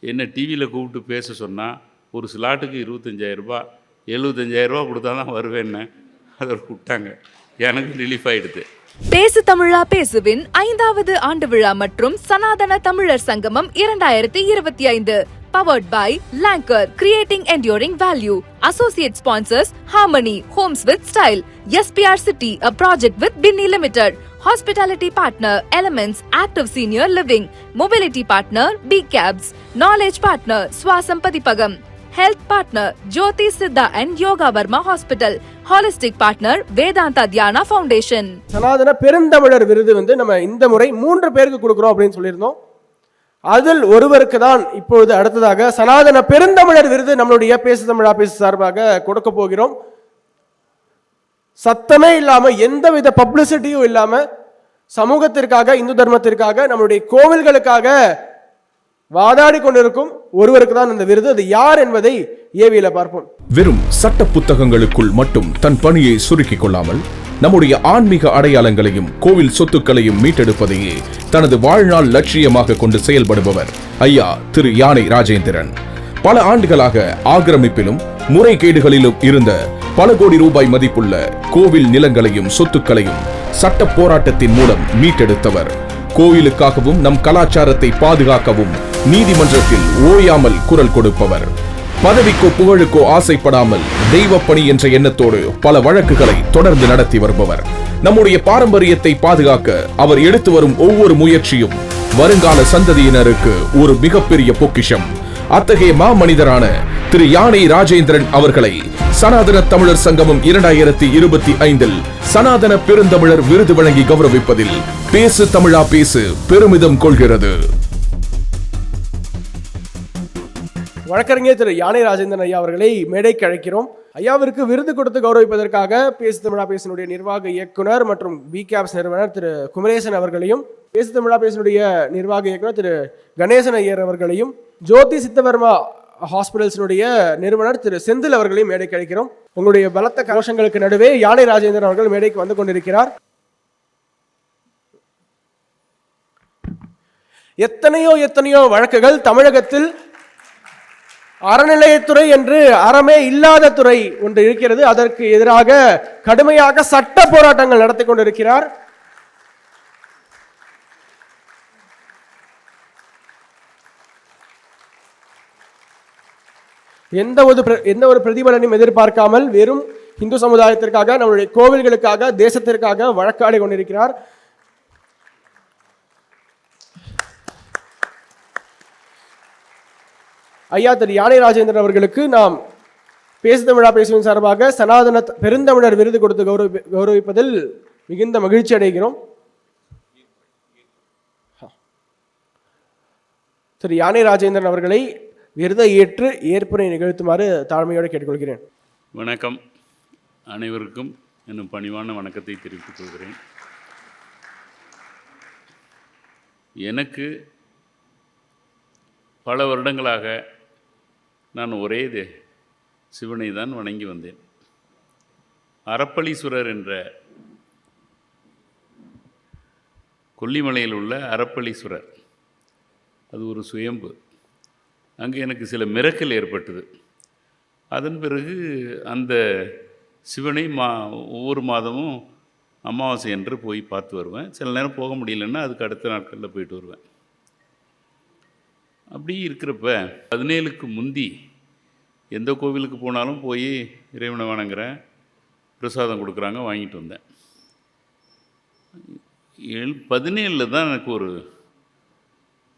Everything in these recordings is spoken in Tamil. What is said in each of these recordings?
என்ன டிவியில் கூப்பிட்டு பேச சொன்னால் ஒரு ஸ்லாட்டுக்கு 25,000 75,000 கொடுத்தா தான் வருவேன்னு அதை விட்டாங்க. எனக்கு ரிலீஃப் ஆகிடுது. பேசு தமிழா பேசுவின் 5வது ஆண்டு விழா மற்றும் சனாதன தமிழர் சங்கமம் 2025 powered by Lanker, creating enduring value. Associate sponsors Harmony, Homes with Style, SPR City, a project with Binny Limited. Hospitality partner Elements, Active Senior Living. Mobility partner B Cabs. Knowledge partner Swasam Padipagam. Health partner Jyoti Siddha and Yoga Varma Hospital. Holistic partner Vedanta Dhyana Foundation. சனாதன பெருந்தமிழர் விருது நம்ம இந்த முறை 3 பேருக்கு கொடுக்கிறோம் அப்படின்னு சொல்லியிருந்தோம். அதில் ஒருவருக்கு தான் இப்பொழுது அடுத்ததாக சனாதன பெருந்தமிழர் விருது நம்மளுடைய பேசு தமிழா பேசு சார்பாக கொடுக்க போகிறோம். சத்தமே இல்லாம எந்தவித பப்ளிசிட்டியும் இல்லாம சமூகத்திற்காக, இந்து தர்மத்திற்காக, நம்மளுடைய கோவில்களுக்காக வாதாடி கொண்டிருக்கும் ஒருவருக்கு தான் இந்த விருது. அது யார் என்பதை ஏவியில பார்ப்போம். வெறும் சட்ட புத்தகங்களுக்குள் மட்டும் தன் பணியை சுருக்கிக் கொள்ளாமல் நம்முடைய ஆன்மீக அடையாளங்களையும் கோவில் சொத்துக்களையும் மீட்டெடுப்பதையே தனது வாழ்நாள் லட்சியமாக கொண்டு செயல்படுபவர் ஐயா திரு யானை ராஜேந்திரன். பல ஆண்டுகளாக ஆக்கிரமிப்பிலும் முறைகேடுகளிலும் இருந்த பல கோடி ரூபாய் மதிப்புள்ள கோவில் நிலங்களையும் சொத்துக்களையும் சட்ட போராட்டத்தின் மூலம் மீட்டெடுத்தவர். கோயிலுக்காகவும் நம் கலாச்சாரத்தை பாதுகாக்கவும் நீதிமன்றத்தில் ஓயாமல் குரல் கொடுப்பவர். பதவிக்கோ புகழுக்கோ ஆசைப்படாமல் தெய்வப்பணி என்ற எண்ணத்தோடு பல வழக்குகளை தொடர்ந்து நடத்தி வருபவர். நம்முடைய பாரம்பரியத்தை பாதுகாக்க அவர் எடுத்து வரும் ஒவ்வொரு முயற்சியும் வருங்கால சந்ததியினருக்கு ஒரு மிகப்பெரிய பொக்கிஷம். அத்தகைய மாமனிதரான திரு யானை ராஜேந்திரன் அவர்களை சனாதன தமிழர் சங்கமம் 2025 சனாதன பெருந்தமிழர் விருது வழங்கி கௌரவிப்பதில் பேசு தமிழா பேசு பெருமிதம் கொள்கிறது. வழக்கறிஞர் திரு யானை ராஜேந்திரன் ஐயா அவர்களை மேடைக்கு அழைக்கிறோம். ஐயாவிற்கு விருது கொடுத்து கௌரவிப்பதற்காக பேசு தமிழா பேசினுடைய நிர்வாக இயக்குனர் மற்றும் பி கேப்ஸ் நிறுவனர் திரு குமரேசன் அவர்களையும், பேசு தமிழா பேசினுடைய நிர்வாக இயக்குனர் திரு கணேசன் ஐயர் அவர்களையும், ஜோதி சித்தவர்மா ஹாஸ்பிட்டல்ஸினுடைய நிறுவனர் திரு செந்தில் அவர்களையும் மேடைக்கு அழைக்கிறோம். உங்களுடைய பலத்த கோஷங்களுக்கு நடுவே யானை ராஜேந்திரன் அவர்கள் மேடைக்கு வந்து கொண்டிருக்கிறார். எத்தனையோ வழக்குகள் தமிழகத்தில் அறநிலையத்துறை என்று அறமே இல்லாத துறை ஒன்று இருக்கிறது. அதற்கு எதிராக கடுமையாக சட்ட போராட்டங்கள் நடத்தி கொண்டிருக்கிறார். எந்த ஒரு பிரதிபலனையும் எதிர்பார்க்காமல் வெறும் இந்து சமுதாயத்திற்காக, நம்முடைய கோவில்களுக்காக, தேசத்திற்காக வழக்காடி கொண்டிருக்கிறார். ஐயா திரு யானை ராஜேந்திரன் அவர்களுக்கு நாம் பேசு தமிழா பேசுவின் சார்பாக சனாதன பெருந்தமிழர் விருது கொடுத்து கௌரவிப்பதில் மிகுந்த மகிழ்ச்சி அடைகிறோம். திரு யானை ராஜேந்திரன் அவர்களை விருதை ஏற்று ஏற்புரை நிகழ்த்துமாறு தாழ்மையோடு கேட்டுக்கொள்கிறேன். வணக்கம். அனைவருக்கும் என்னும் பணிவான வணக்கத்தை தெரிவித்துக் கொள்கிறேன். எனக்கு பல வருடங்களாக நான் ஒரே சிவனை தான் வணங்கி வந்தேன். அறப்பளீஸ்வரர் என்ற கொல்லிமலையில் உள்ள அறப்பளீஸ்வரர், அது ஒரு சுயம்பு. அங்கே எனக்கு சில மிரக்கல் ஏற்பட்டது. அதன் பிறகு அந்த சிவனை ஒவ்வொரு மாதமும் அமாவாசை என்று போய் பார்த்து வருவேன். சில நேரம் போக முடியலன்னா அதுக்கு அடுத்த நாட்களில் போயிட்டு வருவேன். அப்படி இருக்கிறப்ப 17க்கு முந்தி எந்த கோவிலுக்கு போனாலும் போய் இறைவனை வணங்குறேன், பிரசாதம் கொடுக்குறாங்க, வாங்கிட்டு வந்தேன். 17 தான் எனக்கு ஒரு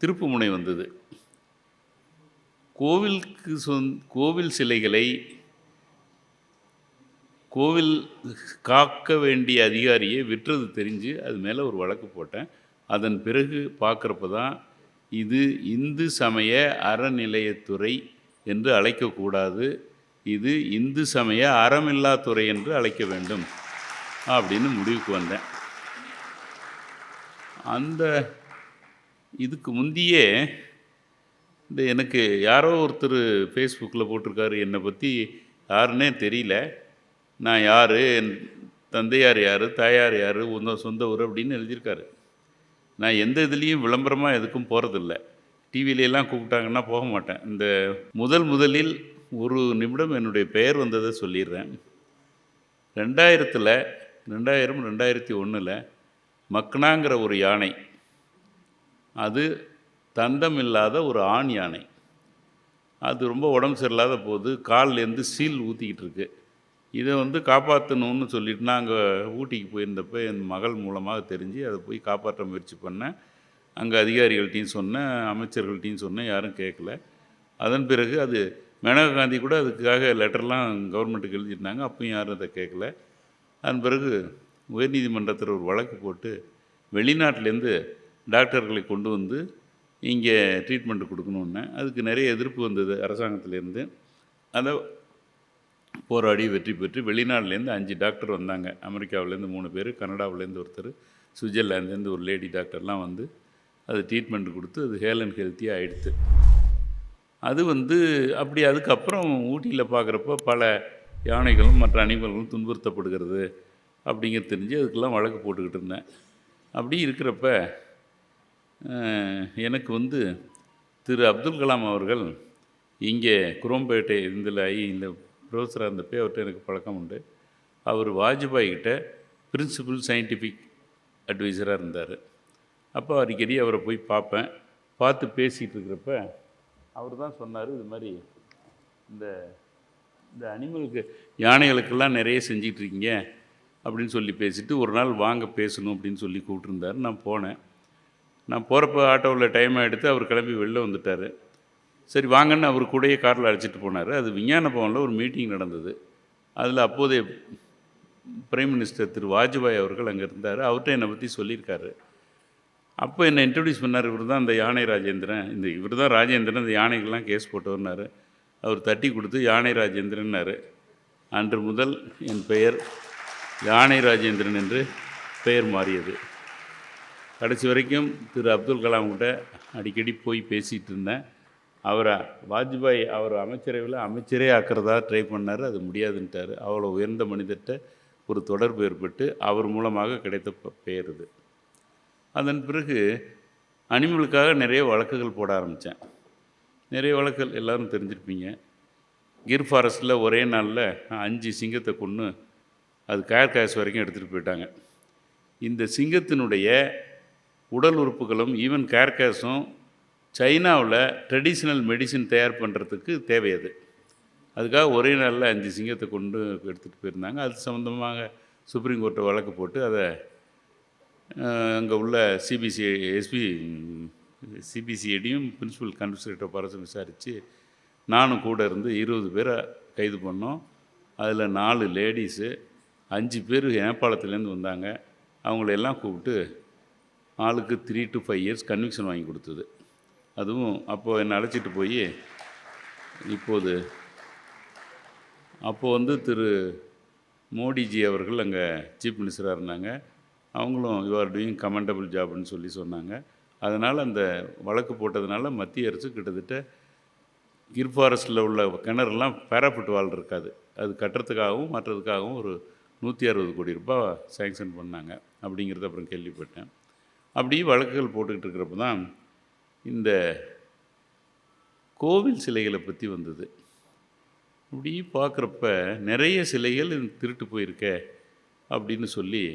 திருப்பு முனை வந்தது. கோவில் சிலைகளை கோவில் காக்க வேண்டிய அதிகாரியை விற்றது தெரிஞ்சு அது மேலே ஒரு வழக்கு போட்டேன். அதன் பிறகு பார்க்குறப்ப தான் இது இந்து சமய அறநிலையத்துறை என்று அழைக்கக்கூடாது, இது இந்து சமய அறமில்லாத்துறை என்று அழைக்க வேண்டும் அப்படின்னு முடிவுக்கு வந்தேன். இதுக்கு முந்தியே எனக்கு யாரோ ஒருத்தர் ஃபேஸ்புக்கில் போட்டிருக்காரு, என்னை பற்றி யாருன்னே தெரியல, நான் யார், என் தந்தையார் யார், தாயார் யார், சொந்த ஊர் அப்படின்னு எழுதியிருக்காரு. நான் எந்த இதுலேயும் விளம்பரமாக எதுக்கும் போகிறதில்ல. டிவிலெல்லாம் கூப்பிட்டாங்கன்னா போக மாட்டேன். இந்த முதலில் ஒரு நிமிடம் என்னுடைய பெயர் வந்ததை சொல்லிடுறேன். 2001 மக்னாங்கிற ஒரு யானை, அது தந்தம் இல்லாத ஒரு ஆண் யானை. அது ரொம்ப உடம்பு சரியில்லாத போது கால்லேருந்து சீல் ஊற்றிக்கிட்டு இருக்கு. இதை காப்பாற்றணும்னு சொல்லிட்டு நாங்கள் ஊட்டிக்கு போயிருந்தப்போ என் மகள் மூலமாக தெரிஞ்சு அதை போய் காப்பாற்ற முயற்சி பண்ணேன். அங்கே அதிகாரிகள்ட்டையும் சொன்னேன், அமைச்சர்கள்ட்டையும் சொன்னேன், யாரும் கேட்கல. அதன் பிறகு அது மேனகா காந்தி கூட அதுக்காக லெட்டர்லாம் கவர்மெண்ட்டுக்கு எழுதியிருந்தாங்க, அப்பவும் யாரும் அதை கேட்கல. அதன் பிறகு உயர்நீதிமன்றத்தில் ஒரு வழக்கு போட்டு வெளிநாட்டிலேருந்து டாக்டர்களை கொண்டு வந்து இங்கே ட்ரீட்மெண்ட் கொடுக்கணுன்னு. அதுக்கு நிறைய எதிர்ப்பு வந்தது அரசாங்கத்திலேருந்து. அதை போராடி வெற்றி பெற்று வெளிநாட்டிலேருந்து 5 டாக்டர் வந்தாங்க. அமெரிக்காவிலேருந்து 3 பேர், கனடாவிலேருந்து ஒருத்தர், சுவிட்சர்லாந்துலேருந்து ஒரு லேடி டாக்டர்லாம் வந்து அது ட்ரீட்மெண்ட் கொடுத்து அது ஹேல் அண்ட் ஹெல்த்தியாக ஆகிடுது. அது அப்படி அதுக்கப்புறம் ஊட்டியில் பார்க்குறப்ப பல யானைகளும் மற்ற அனிமல்களும் துன்புறுத்தப்படுகிறது அப்படிங்கிறது தெரிஞ்சு அதுக்கெல்லாம் வழக்கு போட்டுக்கிட்டு இருந்தேன். அப்படி இருக்கிறப்ப எனக்கு திரு அப்துல் கலாம் அவர்கள் இங்கே குரோம்பேட்டை இந்த ப்ரொஃபஸராக இருந்தப்போ அவர்கிட்ட எனக்கு பழக்கம் உண்டு. அவர் வாஜ்பாய் கிட்ட பிரின்சிபல் சயின்டிஃபிக் அட்வைசராக இருந்தார். அப்போ அடிக்கடி அவரை போய் பார்த்து பேசிகிட்டு இருக்கிறப்ப அவர் தான் சொன்னார், இது மாதிரி இந்த யானைகளுக்கெல்லாம் நிறைய செஞ்சிட்ருக்கீங்க அப்படின்னு சொல்லி பேசிட்டு ஒரு நாள் வாங்க பேசணும் அப்படின்னு சொல்லி கூப்பிட்டுருந்தார். நான் போனேன். நான் போகிறப்ப ஆட்டோவில் டைம் எடுத்து அவர் கிளம்பி வெளில வந்துட்டார். சரி வாங்கன்னு அவர் கூடயே காரில் அழைச்சிட்டு போனார். அது விஞ்ஞான பவனில் ஒரு மீட்டிங் நடந்தது. அதில் அப்போதைய பிரைம் மினிஸ்டர் திரு வாஜ்பாய் அவர்கள் அங்கே இருந்தார். அவர்கிட்ட என்னை பற்றி சொல்லியிருக்காரு. அப்போ என்னை இன்ட்ரடியூஸ் பண்ணார். இவர் தான் அந்த யானை ராஜேந்திரன், இவர் தான் ராஜேந்திரன், இந்த யானைகள்லாம் கேஸ் போட்டவர்னார். அவர் தட்டி கொடுத்து யானை ராஜேந்திரன்னார். அன்று முதல் என் பெயர் யானை ராஜேந்திரன் என்று பெயர் மாறியது. கடைசி வரைக்கும் திரு அப்துல் கலாம் கிட்ட அடிக்கடி போய் பேசிகிட்டு இருந்தேன். வாஜ்பாய் அவர் அமைச்சரே ஆக்கிறதா ட்ரை பண்ணார், அது முடியாதுன்ட்டார். அவ்வளோ உயர்ந்த மனிதர்கிட்ட ஒரு தொடர்பு ஏற்பட்டு அவர் மூலமாக கிடைத்த பெயர் இது. அதன் பிறகு அனிமலுக்காக நிறைய வழக்குகள் போட ஆரம்பித்தேன். நிறைய வழக்குகள் எல்லோரும் தெரிஞ்சிருப்பீங்க. கிர் ஃபாரஸ்ட்டில் ஒரே நாளில் 5 சிங்கத்தை கொன்று அது கேஸ் வரைக்கும் எடுத்துகிட்டு போயிட்டாங்க. இந்த சிங்கத்தினுடைய உடல் உறுப்புகளும் ஈவன் கேர்கேஸும் சைனாவில் ட்ரெடிஷ்னல் மெடிசின் தயார் பண்ணுறதுக்கு தேவையாது. அதுக்காக ஒரே நாளில் 5 சிங்கத்தை கொண்டு எடுத்துகிட்டு போயிருந்தாங்க. அது சம்மந்தமாக சுப்ரீம் கோர்ட்டை வழக்கு போட்டு அதை அங்கே உள்ள சிபிசிஐடியும் பிரின்சிபல் கன்விக்டர் ஆஃப் அரசு விசாரித்து நானும் கூட இருந்து 20 பேரை கைது பண்ணோம். அதில் 4 லேடிஸு, 5 பேர் நேபாளத்துலேருந்து வந்தாங்க. அவங்களெல்லாம் கூப்பிட்டு ஆளுக்கு 3 to 5 years கன்விக்ஷன் வாங்கி கொடுத்தது. அதுவும் அப்போது என்னை அழைச்சிட்டு போய் அப்போது திரு மோடிஜி அவர்கள் அங்கே சீஃப் மினிஸ்டராக இருந்தாங்க. அவங்களும் யூ ஆர் டூயிங் கமெண்டபிள் ஜாப்னு சொன்னாங்க. அதனால் அந்த வழக்கு போட்டதுனால மத்திய அரசு கிட்டத்தட்ட கிர் ஃபாரஸ்ட்டில் உள்ள கிணறுலாம் பேராஃபுட் வால் இருக்காது, அது கட்டுறதுக்காகவும் மற்றதுக்காகவும் ஒரு 160 கோடி ரூபாய் சேங்ஷன் பண்ணாங்க அப்படிங்கிறத அப்புறம் கேள்விப்பட்டேன். அப்படி வழக்குகள் போட்டுக்கிட்டு இருக்கிறப்ப தான் இந்த கோவில் சிலைகளை பற்றி வந்தது. இப்படி பார்க்குறப்ப நிறைய சிலைகள் திருட்டு போயிருக்க அப்படின்னு சொல்லி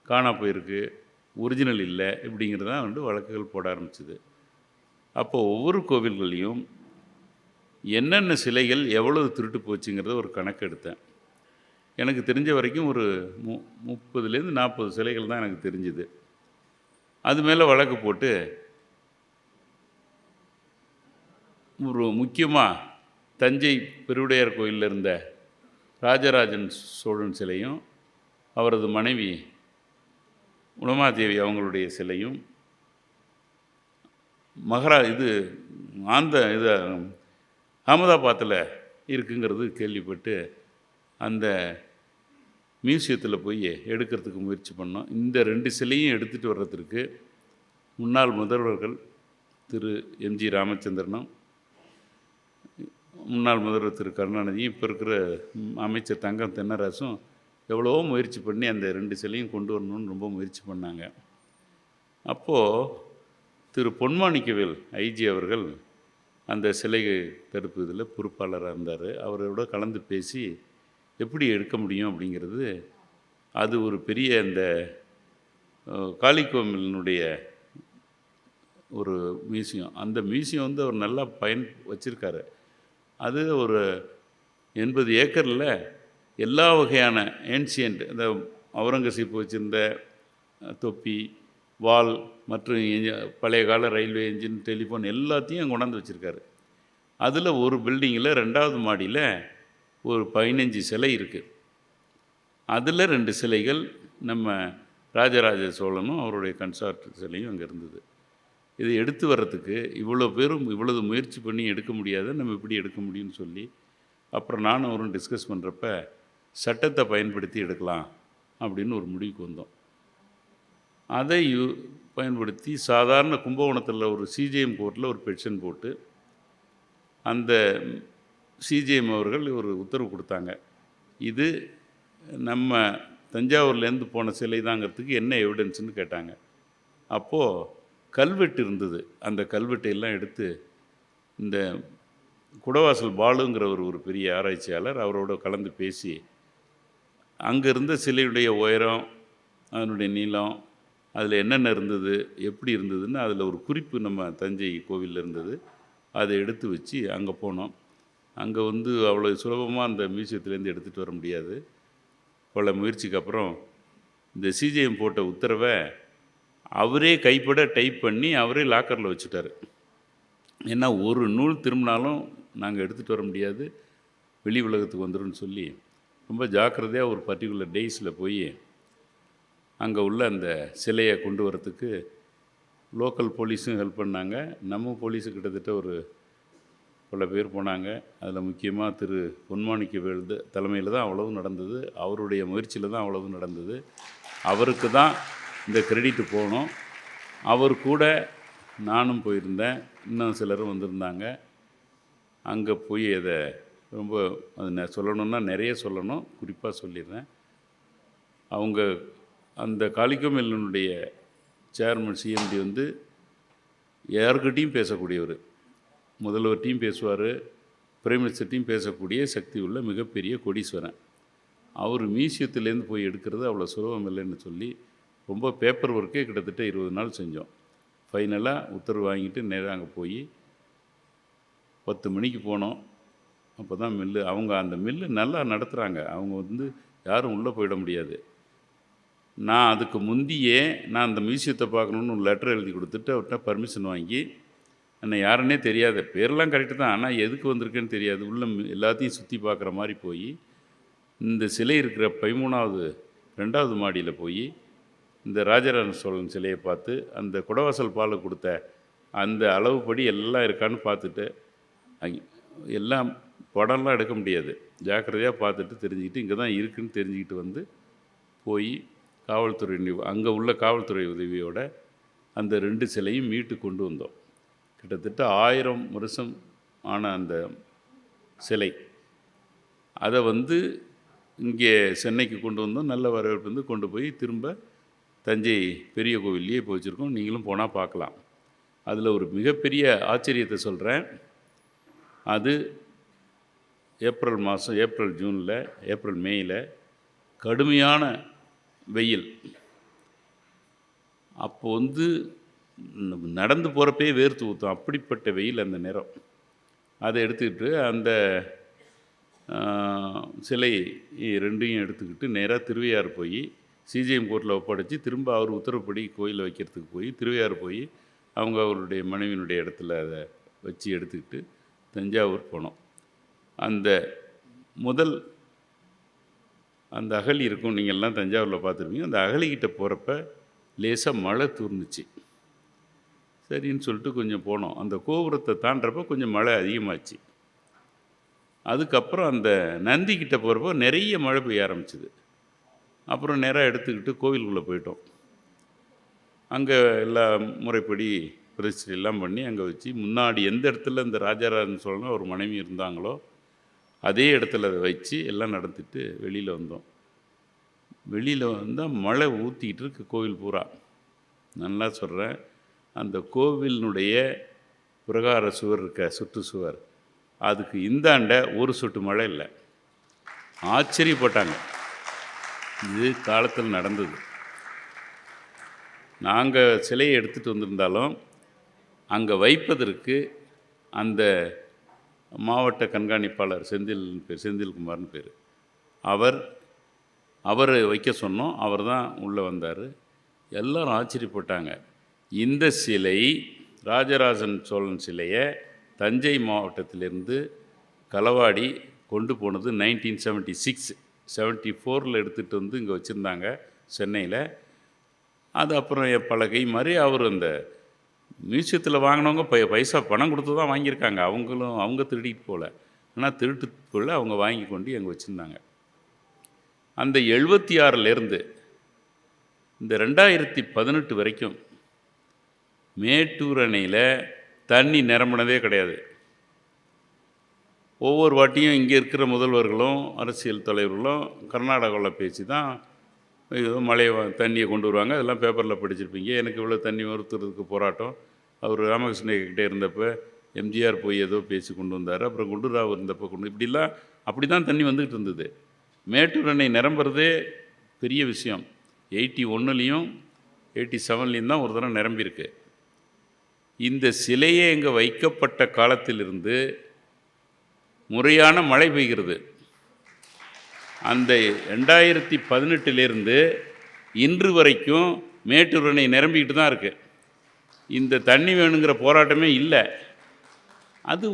காணா போயிருக்கு, ஒரிஜினல் இல்லை இப்படிங்கிறதான் வழக்குகள் போட ஆரம்பிச்சிது. அப்போது ஒவ்வொரு கோவில்களையும் என்னென்ன சிலைகள் எவ்வளவு திருட்டு போச்சுங்கிறத ஒரு கணக்கு எடுத்தேன். எனக்கு தெரிஞ்ச வரைக்கும் ஒரு 30லேருந்து 40 சிலைகள் தான் எனக்கு தெரிஞ்சுது. அது மேலே வழக்கு போட்டு ஒரு முக்கியமாக தஞ்சை பெருவுடையார் கோயிலில் இருந்த ராஜராஜன் சோழன் சிலையும் அவரது மனைவி உலமாதேவி அவங்களுடைய சிலையும் அகமதாபாத்தில் இருக்குங்கிறது கேள்விப்பட்டு அந்த மியூசியத்தில் போய் எடுக்கிறதுக்கு முயற்சி பண்ணோம். இந்த 2 சிலையும் எடுத்துகிட்டு வர்றதுக்கு முன்னாள் முதல்வர்கள் திரு எம்ஜி ராமச்சந்திரனும் முன்னாள் முதல்வர் திரு கருணாநிதியும் இப்போ இருக்கிற அமைச்சர் தங்கம் தென்னரசும் எவ்வளவோ முயற்சி பண்ணி அந்த 2 சிலையும் கொண்டு வரணும்னு ரொம்ப முயற்சி பண்ணாங்க. அப்போது திரு பொன்மாணிக்கவேல் ஐஜி அவர்கள் அந்த சிலை தடுப்பு இதில் பொறுப்பாளராக இருந்தார். அவரோட கலந்து பேசி எப்படி எடுக்க முடியும் அப்படிங்கிறது, அது ஒரு பெரிய அந்த காளிக்கோவிலினுடைய ஒரு மியூசியம். அந்த மியூசியம் வந்து அவர் நல்லா வச்சுருக்காரு. அது ஒரு 80 ஏக்கரில் எல்லா வகையான ஏன்ஷியன்ட், இந்த அவுரங்கசீப் வச்சுருந்த தொப்பி, வால் மற்றும் பழைய கால ரயில்வே என்ஜின், டெலிஃபோன் எல்லாத்தையும் கொண்டாந்து வச்சுருக்காரு. அதில் ஒரு பில்டிங்கில் 2வது மாடியில் ஒரு 15 சிலை இருக்குது. அதில் 2 சிலைகள் நம்ம ராஜராஜ சோழனும் அவருடைய கன்சார்ட் சிலையும் அங்கே இருந்தது. இதை எடுத்து வர்றதுக்கு இவ்வளோ பேரும் இவ்வளவு முயற்சி பண்ணி எடுக்க முடியாத, நம்ம எப்படி எடுக்க முடியும்னு சொல்லி அப்புறம் நானும் அவரும் டிஸ்கஸ் பண்ணுறப்ப சட்டத்தை பயன்படுத்தி எடுக்கலாம் அப்படின்னு ஒரு முடிவுக்கு வந்தோம். அதை பயன்படுத்தி சாதாரண கும்பகோணத்தில் ஒரு சிஜிஎம் கோர்ட்டில் ஒரு பெட்டிஷன் போட்டு அந்த சிஜிஎம் அவர்கள் ஒரு உத்தரவு கொடுத்தாங்க. இது நம்ம தஞ்சாவூர்லேருந்து போன சிலை தாங்கிறதுக்கு என்ன எவிடன்ஸ்னு கேட்டாங்க. அப்போது கல்வெட்டு இருந்தது. அந்த கல்வெட்டை எல்லாம் எடுத்து இந்த குடவாசல் பாலுங்கிறவர் ஒரு பெரிய ஆராய்ச்சியாளர், அவரோட கலந்து பேசி அங்கே இருந்த சிலையுடைய உயரம், அதனுடைய நீளம், அதில் என்னென்ன இருந்தது, எப்படி இருந்ததுன்னு அதில் ஒரு குறிப்பு நம்ம தஞ்சை கோவிலில் இருந்தது. அதை எடுத்து வச்சு அங்கே போனோம். அங்கே வந்து அவ்வளோ சுலபமாக அந்த மியூசியத்துலேருந்து எடுத்துகிட்டு வர முடியாது. பல முயற்சிக்கு அப்புறம் இந்த சிஜிஎம் போட்ட உத்தரவை அவரே கைப்பட டைப் பண்ணி அவரே லாக்கரில் வச்சுட்டார். ஏன்னா ஒரு நூல் திரும்பினாலும் நாங்கள் எடுத்துகிட்டு வர முடியாது, வெளி உலகத்துக்கு வந்துடும் சொல்லி ரொம்ப ஜாக்கிரதையாக ஒரு பர்டிகுலர் டேஸில் போய் அங்கே உள்ள அந்த சிலையை கொண்டு வரத்துக்கு லோக்கல் போலீஸும் ஹெல்ப் பண்ணாங்க. நம்ம போலீஸு கிட்டத்தட்ட ஒரு பல பேர் போனாங்க. அதில் முக்கியமாக திரு பொன்மாணிக்கவேல் தலைமையில் தான் அவ்வளவு நடந்தது. அவருடைய முயற்சியில் தான் அவ்வளவு நடந்தது. அவருக்கு தான் இந்த கிரெடிட்டு போகணும். அவர் கூட நானும் போயிருந்தேன், இன்னும் சிலரும் வந்திருந்தாங்க. அங்கே போய் அதை ரொம்ப அது சொல்லணுன்னா நிறைய சொல்லணும், குறிப்பாக சொல்லிடுறேன். அவங்க அந்த காளிக்கோவிலினுடைய சேர்மன் சிஎம்டி வந்து யாருக்கிட்டையும் பேசக்கூடியவர், முதல்வர்கிட்டையும் பேசுவார், பிரைம் மினிஸ்டர்கிட்டையும் பேசக்கூடிய சக்தி உள்ள மிகப்பெரிய கோடீஸ்வரன். அவர் மியூசியத்துலேருந்து போய் எடுக்கிறது அவ்வளோ சுலபம் இல்லைன்னு சொல்லி ரொம்ப பேப்பர் ஒர்க்கே கிட்டத்தட்ட 20 நாள் செஞ்சோம். ஃபைனலாக உத்தரவு வாங்கிட்டு நேராக அங்கே போய் 10 மணிக்கு போனோம். அப்போ தான் மில்லு, அவங்க அந்த மில்லு நல்லா நடத்துகிறாங்க. அவங்க வந்து யாரும் உள்ளே போயிட முடியாது. நான் அதுக்கு முந்தியே நான் அந்த மியூசியத்தை பார்க்கணுன்னு ஒரு லெட்டர் எழுதி கொடுத்துட்டு அவர்கிட்ட பர்மிஷன் வாங்கி, என்னை யாருன்னே தெரியாது, பேரெல்லாம் கரெக்டு தான், ஆனால் எதுக்கு வந்திருக்கேன்னு தெரியாது, உள்ள எல்லாத்தையும் சுற்றி பார்க்குற மாதிரி போய் இந்த சிலை இருக்கிற 2வது மாடியில் போய் இந்த ராஜராஜ சோழன் சிலையை பார்த்து அந்த குடவாசல் பால் கொடுத்த அந்த அளவுப்படி எல்லாம் இருக்கான்னு பார்த்துட்டு, எல்லாம் படம்லாம் எடுக்க முடியாது, ஜாக்கிரதையாக பார்த்துட்டு தெரிஞ்சுக்கிட்டு இங்கே தான் இருக்குதுன்னு தெரிஞ்சுக்கிட்டு வந்து போய் காவல்துறை அங்கே உள்ள காவல்துறை உதவியோட அந்த 2 சிலையும் மீட்டு கொண்டு வந்தோம். கிட்டத்தட்ட 1000 வருஷம் ஆன அந்த சிலை, அதை வந்து இங்கே சென்னைக்கு கொண்டு வந்தோம். நல்ல வரவேற்பு வந்து கொண்டு போய் திரும்ப தஞ்சை பெரிய கோவில்லையே இப்போ வச்சுருக்கோம். நீங்களும் போனால் பார்க்கலாம். அதில் ஒரு மிகப்பெரிய ஆச்சரியத்தை சொல்கிறேன். அது ஏப்ரல் மாதம், ஏப்ரல் மேயில் கடுமையான வெயில். அப்போ வந்து நடந்து போகிறப்பே வேர்த்து ஊற்றும், அப்படிப்பட்ட வெயில் அந்த நேரம். அதை எடுத்துக்கிட்டு அந்த சிலை 2ஐயும் எடுத்துக்கிட்டு நேராக திருவையாறு போய் சிஜிஎம் கோர்ட்டில் ஒப்படைச்சி திரும்ப அவர் உத்தரவுப்படி கோயிலில் வைக்கிறதுக்கு போய் திருவையாறு போய் அவருடைய மனைவியினுடைய இடத்துல அதை வச்சு எடுத்துக்கிட்டு தஞ்சாவூர் போனோம். அந்த முதல் அந்த அகழி இருக்கும், நீங்கள்லாம் தஞ்சாவூரில் பார்த்துருப்பீங்க. அந்த அகழிக்கிட்ட போகிறப்ப லேசாக மழை தூர்ந்துச்சு. சரின்னு சொல்லிட்டு கொஞ்சம் போனோம். அந்த கோபுரத்தை தாண்டுறப்ப கொஞ்சம் மழை அதிகமாச்சு. அதுக்கப்புறம் அந்த நந்திக்கிட்ட போகிறப்போ நிறைய மழை பெய்ய ஆரம்பிச்சிது. அப்புறம் நேராக எடுத்துக்கிட்டு கோவிலுக்குள்ளே போயிட்டோம். அங்கே எல்லா முறைப்படி பிரதிஷ்டையெல்லாம் பண்ணி அங்கே வச்சு முன்னாடி எந்த இடத்துல இந்த ராஜராஜன் சோழன் ஒரு மனைவி இருந்தாங்களோ அதே இடத்துல அதை வச்சு எல்லாம் நடத்திட்டு வெளியில் வந்தோம். வெளியில் வந்தால் மழை ஊற்றிக்கிட்டு இருக்கு கோவில் பூரா. நல்லா சொல்கிறேன், அந்த கோவிலினுடைய பிரகார சுவர் இருக்க சுற்றுச்சுவர், அதுக்கு இந்தாண்ட ஒரு சொட்டு மழை இல்லை. ஆச்சரியப்பட்டாங்க. இது காலத்தில் நடந்தது. நாங்கள் சிலையை எடுத்துகிட்டு வந்திருந்தாலும் அங்கே வைப்பதற்கு அந்த மாவட்ட கண்காணிப்பாளர் செந்தில்குமார்னு பேர், அவரை வைக்க சொன்னோம். அவர் தான் உள்ளே வந்தார். எல்லோரும் ஆச்சரியப்பட்டாங்க. இந்த சிலை ராஜராஜன் சோழன் சிலையை தஞ்சை மாவட்டத்திலிருந்து களவாடி கொண்டு போனது 1976 74 எடுத்துகிட்டு வந்து இங்கே வச்சுருந்தாங்க சென்னையில். அது அப்புறம் பலகை மாதிரி அவர் அந்த மியூசியத்தில் வாங்கினவங்க பைசா பணம் கொடுத்து தான் வாங்கியிருக்காங்க. அவங்க திருடிட்டு போகல, ஆனால் திருட்டு போல அவங்க வாங்கி கொண்டு அங்கே வச்சுருந்தாங்க. அந்த 76லேருந்து இந்த 2018 வரைக்கும் மேட்டூர் அணையில் தண்ணி நிரம்பினதே கிடையாது. ஒவ்வொரு வாட்டியும் இங்கே இருக்கிற முதல்வர்களும் அரசியல் தலைவர்களும் கர்நாடகாவில் பேசி தான் ஏதோ தண்ணியை கொண்டு வருவாங்க. அதெல்லாம் பேப்பரில் படிச்சிருப்பீங்க. எனக்கு இவ்வளோ தண்ணி வருத்துறதுக்கு போராட்டம். அவர் ராமகிருஷ்ணகிட்டே இருந்தப்போ எம்ஜிஆர் போய் ஏதோ பேசி கொண்டு வந்தார். அப்புறம் குண்டுராவ் இருந்தப்போ இப்படிலாம் அப்படி தான் தண்ணி வந்துக்கிட்டு இருந்தது. மேட்டூர் அணை நிரம்புறதே பெரிய விஷயம். 81லேயும் 87லேயும் தான் ஒரு தடவை நிரம்பியிருக்கு. இந்த சிலையே இங்கே வைக்கப்பட்ட காலத்திலிருந்து முறையான மழை பெய்கிறது. அந்த 2018லேருந்து இன்று வரைக்கும் மேட்டூர் அணை நிரம்பிக்கிட்டு தான் இருக்குது. இந்த தண்ணி வேணுங்கிற போராட்டமே இல்லை. அது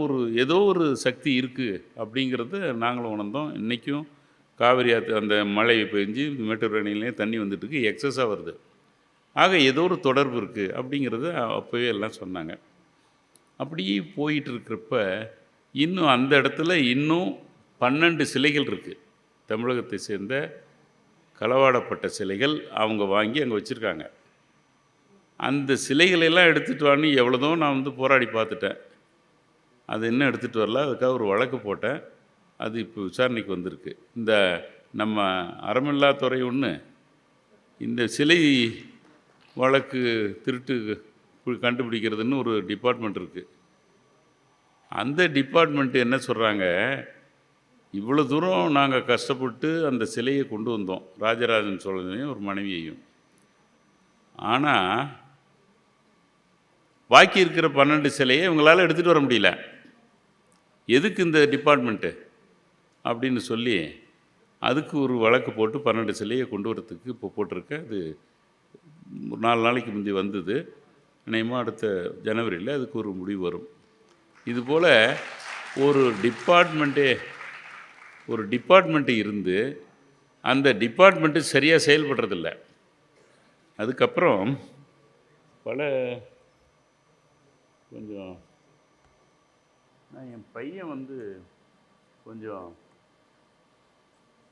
ஒரு ஏதோ ஒரு சக்தி இருக்குது அப்படிங்கிறது நாங்களும் உணர்ந்தோம். இன்றைக்கும் காவிரி அந்த மழை பெஞ்சு மேட்டூர் அணையிலே தண்ணி வந்துட்டுருக்கு, எக்ஸஸாக வருது. ஆக ஏதோ ஒரு தொடர்பு இருக்குது அப்படிங்கிறது அப்போவே எல்லாம் சொன்னாங்க. அப்படியே போயிட்டு இருக்கிறப்ப இன்னும் அந்த இடத்துல இன்னும் 12 சிலைகள் இருக்குது. தமிழகத்தை சேர்ந்த களவாடப்பட்ட சிலைகள் அவங்க வாங்கி அங்கே வச்சுருக்காங்க. அந்த சிலைகளெல்லாம் எடுத்துகிட்டு வான்னு எவ்வளோதோ நான் போராடி பார்த்துட்டேன். அது இன்னும் எடுத்துகிட்டு வரல. அதுக்காக ஒரு வழக்கு போட்டேன். அது இப்போ விசாரணைக்கு வந்திருக்கு. இந்த நம்ம அறமில்லாத்துறை ஒன்று இந்த சிலை வழக்கு திருட்டு கண்டுபிடிக்கிறதுன்னு ஒரு டிபார்ட்மெண்ட் இருக்குது. அந்த டிபார்ட்மெண்ட்டு என்ன சொல்கிறாங்க, இவ்வளோ தூரம் நாங்கள் கஷ்டப்பட்டு அந்த சிலையை கொண்டு வந்தோம், ராஜராஜன் சோழனையும் ஒரு மனைவியையும். ஆனால் பாக்கி இருக்கிற 12 சிலையை இவங்களால் எடுத்துகிட்டு வர முடியல. எதுக்கு இந்த டிபார்ட்மெண்ட்டு அப்படின்னு சொல்லி அதுக்கு ஒரு வழக்கு போட்டு 12 சிலையை கொண்டு வரத்துக்கு இப்போ போட்டிருக்கேன். அது 4 நாளைக்கு முந்தி வந்தது. நிச்சயமாக அடுத்த ஜனவரியில் அதுக்கு ஒரு முடிவு வரும். இதுபோல் ஒரு டிபார்ட்மெண்ட்டு இருந்து அந்த டிபார்ட்மெண்ட்டு சரியாக செயல்படுறதில்ல. அதுக்கப்புறம் கொஞ்சம் என் பையன்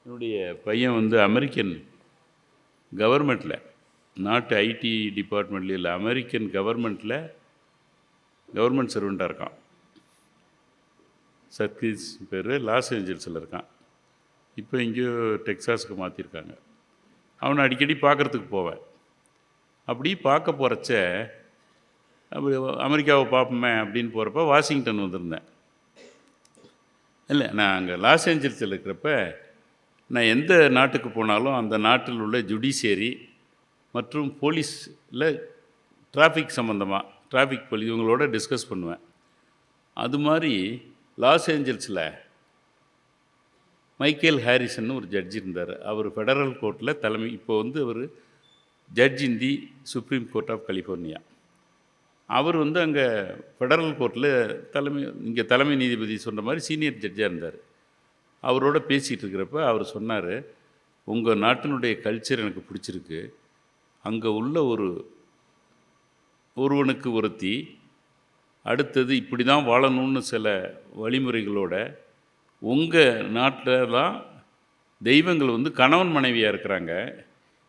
என்னுடைய பையன் அமெரிக்கன் கவர்மெண்ட்டில், நாட்டு ஐடி டிபார்ட்மெண்ட்லேயும் இல்லை, அமெரிக்கன் கவர்மெண்ட் சர்வெண்ட்டாக இருக்கான். சர்க்கீஸ் பேர், லாஸ் ஏஞ்சல்ஸில் இருக்கான். இப்போ எங்கேயோ டெக்ஸாஸுக்கு மாற்றிருக்காங்க. அவனை அடிக்கடி பார்க்குறதுக்கு போவேன். அப்படி பார்க்க போகிறச்ச அப்படி அமெரிக்காவை பார்ப்போமே அப்படின்னு போகிறப்ப வாஷிங்டன் வந்திருந்தேன். இல்லை, நான் அங்கே லாஸ் ஏஞ்சல்ஸில் இருக்கிறப்ப நான் எந்த நாட்டுக்கு போனாலும் அந்த நாட்டில் உள்ள ஜுடிஷியரி மற்றும் போலீஸில் டிராஃபிக் சம்மந்தமாக போலீஸ் இவங்களோட டிஸ்கஸ் பண்ணுவேன். அது மாதிரி லாஸ் ஏஞ்சல்ஸில் மைக்கேல் ஹாரிசன் ஒரு ஜட்ஜி இருந்தார். அவர் ஃபெடரல் கோர்ட்டில் தலைமை, இப்போ அவர் judge in the supreme court of California. அவர் அங்கே ஃபெடரல் கோர்ட்டில் தலைமை நீதிபதி சொன்ன மாதிரி சீனியர் ஜட்ஜாக இருந்தார். அவரோட பேசிகிட்டு இருக்கிறப்ப அவர் சொன்னார், உங்கள் நாட்டினுடைய கல்ச்சர் எனக்கு பிடிச்சிருக்கு. அங்கே உள்ள ஒருவனுக்கு ஒருத்தி, அடுத்தது இப்படி தான் வாழணும்னு சில வழிமுறைகளோட உங்கள் நாட்டில் தான் தெய்வங்கள் கணவன் மனைவியாக இருக்கிறாங்க.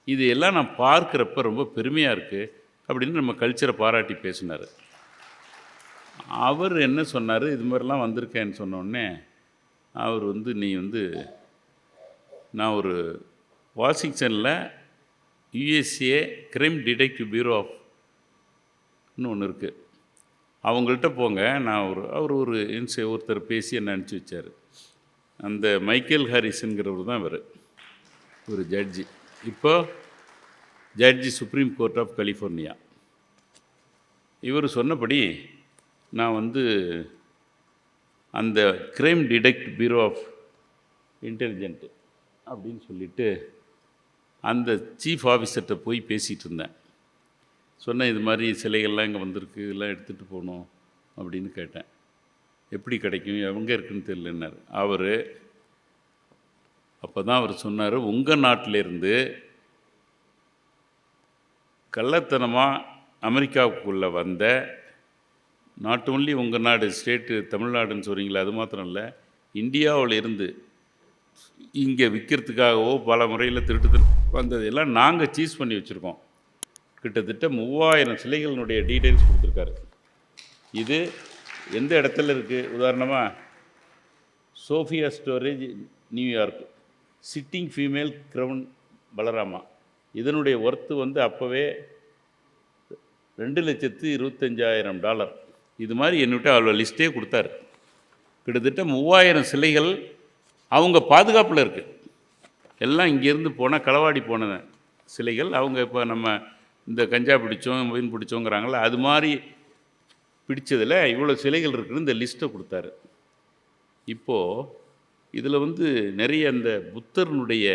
இது எல்லாம் நான் பார்க்குறப்ப ரொம்ப பெருமையாக இருக்குது அப்படின்னு நம்ம கல்ச்சரை பாராட்டி பேசினார். அவர் என்ன சொன்னார், இது மாதிரிலாம் வந்திருக்கேன்னு சொன்னோடனே அவர் நீ நான் ஒரு வாஷிங்டனில் USA crime detective bureau of இன்னொன்று இருக்குது. அவங்கள்ட்ட போங்க, நான் அவர் ஒருத்தர் பேசி என்னை அனுப்பிச்சி வச்சார். அந்த மைக்கேல் ஹாரிஸுங்கிறவர் தான் இவர், ஒரு ஜட்ஜி, இப்போ judge supreme court of California. இவர் சொன்னபடி நான் அந்த crime detect bureau of intelligent அப்படின்னு சொல்லிட்டு அந்த சீஃப் ஆஃபீஸர்கிட்ட போய் பேசிகிட்டு இருந்தேன். சொன்னேன், இது மாதிரி சிலைகள்லாம் இங்கே வந்திருக்கு, இதெல்லாம் எடுத்துகிட்டு போகணும் அப்படின்னு கேட்டேன். எப்படி கிடைக்கும், எங்கே இருக்குன்னு தெரியலன்னார். அப்போ தான் அவர் சொன்னார், உங்கள் நாட்டிலேருந்து கள்ளத்தனமாக அமெரிக்காவுக்குள்ளே வந்த, நாட் ஓன்லி உங்கள் நாடு ஸ்டேட்டு தமிழ்நாடுன்னு சொல்கிறீங்களா, அது மாத்திரம் இல்லை, இந்தியாவிலேருந்து இங்கே விற்கிறதுக்காகவோ பல முறையில் திருட்டு வந்ததெல்லாம் நாங்கள் சீஸ் பண்ணி வச்சுருக்கோம். கிட்டத்தட்ட 3000 சிலைகளினுடைய டீட்டெயில்ஸ் கொடுத்துருக்காரு. இது எந்த இடத்துல இருக்குது? உதாரணமாக Sophia storage, New York, sitting female crown Balarama, இதனுடைய ஒர்த்து அப்போவே $2,25,000. இது மாதிரி என்னிட்ட அவ்வளோ லிஸ்ட்டே கொடுத்தாரு. கிட்டத்தட்ட 3000 சிலைகள் அவங்க பாதுகாப்பில் இருக்குது. எல்லாம் இங்கேருந்து போனால் களவாடி போன சிலைகள். அவங்க இப்போ நம்ம இந்த கஞ்சா பிடிச்சோம், மீன் பிடிச்சோங்கிறாங்கள, அது மாதிரி பிடிச்சதில் இவ்வளோ சிலைகள் இருக்குன்னு இந்த லிஸ்ட்டை கொடுத்தாரு. இப்போது இதில் நிறைய அந்த புத்தர்னுடைய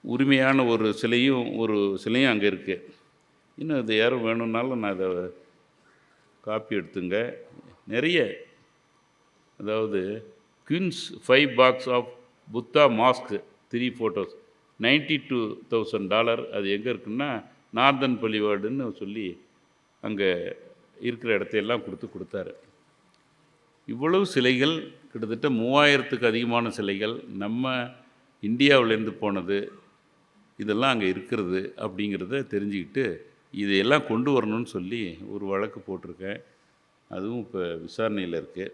உரிமையான ஒரு சிலையும் அங்கே இருக்குது. இன்னும் இது யாரும் வேணும்னாலும் நான் அதை காப்பி எடுத்துங்க. நிறைய, அதாவது queens 5 box of Buddha mask 3 photos $92,000. அது எங்கே இருக்குன்னா நார்தன் பலிவார்டுன்னு சொல்லி அங்கே இருக்கிற இடத்தையெல்லாம் கொடுத்தாரு. இவ்வளவு சிலைகள், கிட்டத்தட்ட 3000த்துக்கு அதிகமான சிலைகள் நம்ம இந்தியாவிலேருந்து போனது, இதெல்லாம் அங்கே இருக்கிறது அப்படிங்கிறத தெரிஞ்சுக்கிட்டு இதையெல்லாம் கொண்டு வரணும்னு சொல்லி ஒரு வழக்கு போட்டிருக்கேன். அதுவும் இப்போ விசாரணையில் இருக்குது.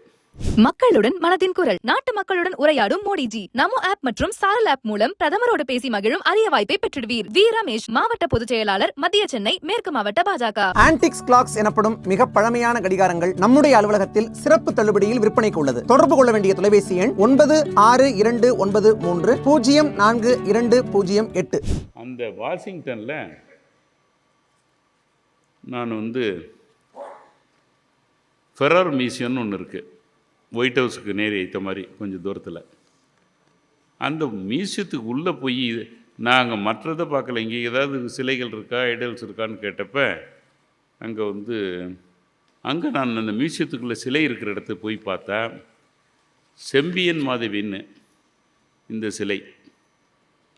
மக்களுடன் மனதின் குரல். நாட்டு மக்களுடன் உரையாடும் மோடிஜி. நமோ ஆப் மற்றும் சாரல் ஆப் மூலம் பிரதமரோடு பேசி மகிழும் அரிய வாய்ப்பை பெற்றிடுவீர். வி ரமேஷ், மாவட்ட பொதுச் செயலாளர், மத்திய சென்னை மேற்கு மாவட்ட பாஜக. ஆன்டிக்ஸ் கிளாக்ஸ் எனப்படும் மிக பழமையான கடிகாரங்கள் நம்முடைய அலுவலகத்தில் சிறப்பு தள்ளுபடியில் விற்பனைக்கு உள்ளது. தொடர்பு கொள்ள வேண்டிய தொலைபேசி எண் 9629304208. அந்த வாஷிங்டனில் நான் ஃபெரர் மியூசியம்னு ஒன்று இருக்குது, ஒயிட் ஹவுஸுக்கு நேர் ஏற்ற மாதிரி கொஞ்சம் தூரத்தில். அந்த மியூசியத்துக்கு உள்ளே போய் நாங்கள் மற்றதை பார்க்கல, இங்கே ஏதாவது சிலைகள் இருக்கா, ஐடல்ஸ் இருக்கான்னு கேட்டப்ப அங்கே நான் அந்த மியூசியத்துக்குள்ளே சிலை இருக்கிற இடத்த போய் பார்த்தா செம்பியன் மாதவின்னு இந்த சிலை.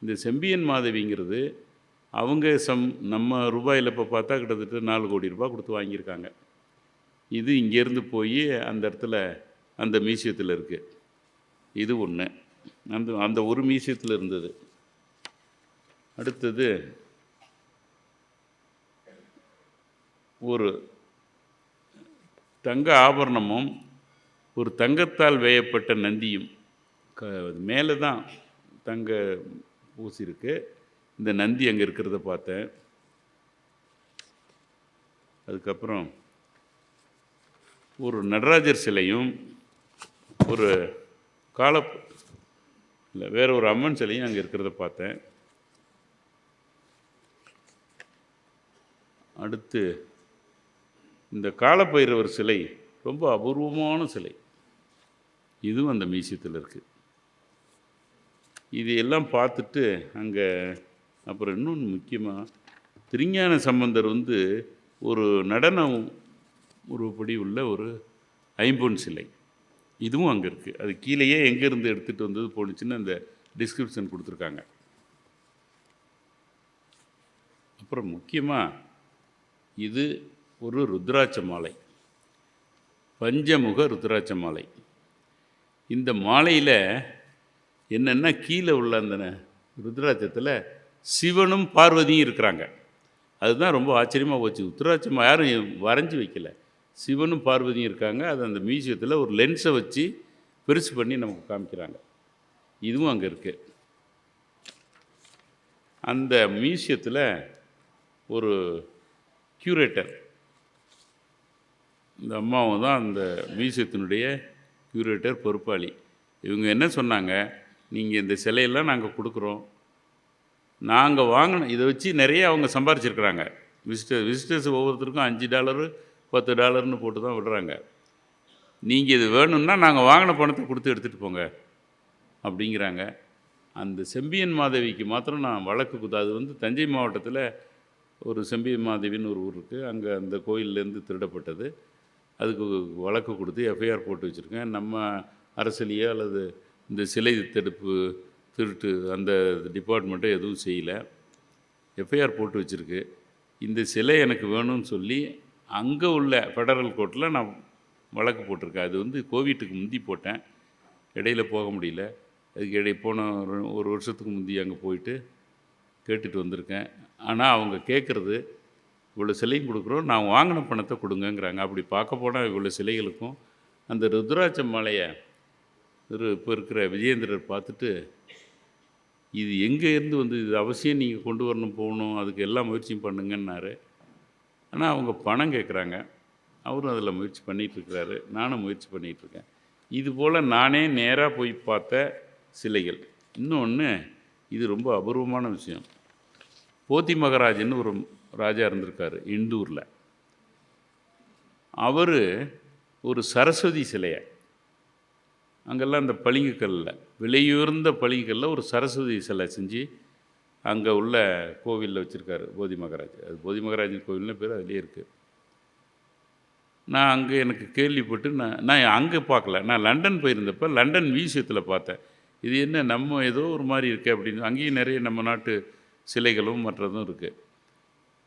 இந்த செம்பியன் மாதவிங்கிறது அவங்க நம்ம ரூபாயில் இப்போ பார்த்தா கிட்டத்தட்ட 4 கோடி ரூபாய் கொடுத்து வாங்கியிருக்காங்க. இது இங்கேருந்து போய் அந்த இடத்துல அந்த மியூசியத்தில் இருக்குது. இது ஒன்று, அந்த ஒரு மியூசியத்தில் இருந்தது. அடுத்தது ஒரு தங்க ஆபரணமும் ஒரு தங்கத்தால் வேயப்பட்ட நந்தியும், மேலே தான் தங்க பூசிருக்கு. இந்த நந்தி அங்கே இருக்கிறத பார்த்தேன். அதுக்கப்புறம் ஒரு நடராஜர் சிலையும் ஒரு வேற ஒரு அம்மன் சிலையும் அங்கே இருக்கிறத பார்த்தேன். அடுத்து இந்த காலபைரவர் சிலை ரொம்ப அபூர்வமான சிலை, இதுவும் அந்த மியூசியத்தில் இருக்குது. இது எல்லாம் பார்த்துட்டு அங்கே அப்புறம் இன்னொன்று முக்கியமாக திருஞான சம்பந்தர் ஒரு நடன உருவப்படி உள்ள ஒரு ஐம்பொன் சிலை, இதுவும் அங்கே இருக்குது. அது கீழேயே எங்கேருந்து எடுத்துகிட்டு வந்தது போணுச்சுன்னு அந்த டிஸ்கிரிப்ஷன் கொடுத்துருக்காங்க. அப்புறம் முக்கியமாக இது ஒரு ருத்ராட்ச மாலை, பஞ்சமுக ருத்ராட்ச மாலை. இந்த மாலையில் என்னென்னா கீழே உள்ள அந்த ருத்ராட்சத்தில் சிவனும் பார்வதியும் இருக்கிறாங்க. அதுதான் ரொம்ப ஆச்சரியமாக போச்சு. ருத்ராட்சம் யாரும் வரைஞ்சி வைக்கல, சிவனும் பார்வதியும் இருக்காங்க. அது அந்த மியூசியத்தில் ஒரு லென்ஸை வச்சு பெருசு பண்ணி நமக்கு காமிக்கிறாங்க. இதுவும் அங்கே இருக்குது. அந்த மியூசியத்தில் ஒரு க்யூரேட்டர் இந்த அம்மாவும் தான் அந்த மியூசியத்தினுடைய க்யூரேட்டர் பொறுப்பாளி. இவங்க என்ன சொன்னாங்க, நீங்கள் இந்த சிலையெல்லாம் நாங்கள் கொடுக்குறோம், நாங்கள் வாங்கின இதை வச்சு நிறைய அவங்க சம்பாரிச்சிருக்கிறாங்க. விசிட்டர்ஸ் ஒவ்வொருத்தருக்கும் $5 $10 போட்டு தான் விடுறாங்க. நீங்கள் இது வேணும்னா நாங்கள் வாங்கின பணத்தை கொடுத்து எடுத்துகிட்டு போங்க அப்படிங்கிறாங்க. அந்த செம்பியன் மாதேவிக்கு மாத்திரம் நான் வழக்கு அது வந்து தஞ்சை மாவட்டத்தில் ஒரு செம்பியன் மாதேவின்னு ஒரு ஊர் இருக்குது. அங்கே அந்த கோயிலேருந்து திருடப்பட்டது. அதுக்கு வழக்கு கொடுத்து எஃப்ஐஆர் போட்டு வச்சுருக்கேன். நம்ம அரசியலையோ அல்லது இந்த சிலை தடுப்பு திருட்டு அந்த டிபார்ட்மெண்ட்டை எதுவும் செய்யலை. எஃப்ஐஆர் போட்டு வச்சுருக்கு. இந்த சிலை எனக்கு வேணும்னு சொல்லி அங்கே உள்ள ஃபெடரல் கோர்ட்டில் நான் வழக்கு போட்டிருக்கேன். அது வந்து கோவிட்டுக்கு முந்தி போட்டேன், இடையில போக முடியல. அதுக்கு போன ஒரு வருஷத்துக்கு முந்தி அங்கே போயிட்டு கேட்டுட்டு வந்திருக்கேன். ஆனால் அவங்க கேட்குறது இவ்வளோ சிலையும் கொடுக்குறோம், நான் வாங்கின பணத்தை கொடுங்கங்கிறாங்க. அப்படி பார்க்க போனால் இவ்வளோ சிலைகளுக்கும் அந்த ருத்ராட்ச மாலையை இப்போ இருக்கிற விஜயேந்திரர் பார்த்துட்டு இது எங்கே இருந்து வந்து இது அவசியம் நீங்கள் கொண்டு வரணும், போகணும், அதுக்கு எல்லா முயற்சியும் பண்ணுங்கன்னாரு. ஆனால் அவங்க பணம் கேட்குறாங்க. அவரும் அதில் முயற்சி பண்ணிகிட்ருக்கிறாரு, நானும் முயற்சி பண்ணிகிட்ருக்கேன். இதுபோல் நானே நேராக போய் பார்த்த சிலைகள். இன்னொன்று, இது ரொம்ப அபூர்வமான விஷயம். போத்தி மகராஜன்னு ஒரு ராஜா இருந்திருக்கார் இண்டூரில். அவர் ஒரு சரஸ்வதி சிலையை அங்கெல்லாம் அந்த பளிங்குக்கல்லில் விலையுயர்ந்த பளிங்குக்கல்லில் ஒரு சரஸ்வதி சிலை செஞ்சு அங்கே உள்ள கோவிலில் வச்சுருக்காரு போதி மகராஜ். அது போதி மகராஜன் கோவில்னு பேர் அதிலே இருக்குது. நான் அங்கே எனக்கு கேள்விப்பட்டு நான் அங்கே பார்க்கல, நான் லண்டன் போயிருந்தப்போ லண்டன் மியூசியத்தில் பார்த்தேன். இது என்ன நம்ம ஏதோ ஒரு மாதிரி இருக்குது அப்படின்னு. அங்கேயும் நிறைய நம்ம நாட்டு சிலைகளும் மற்றதும் இருக்குது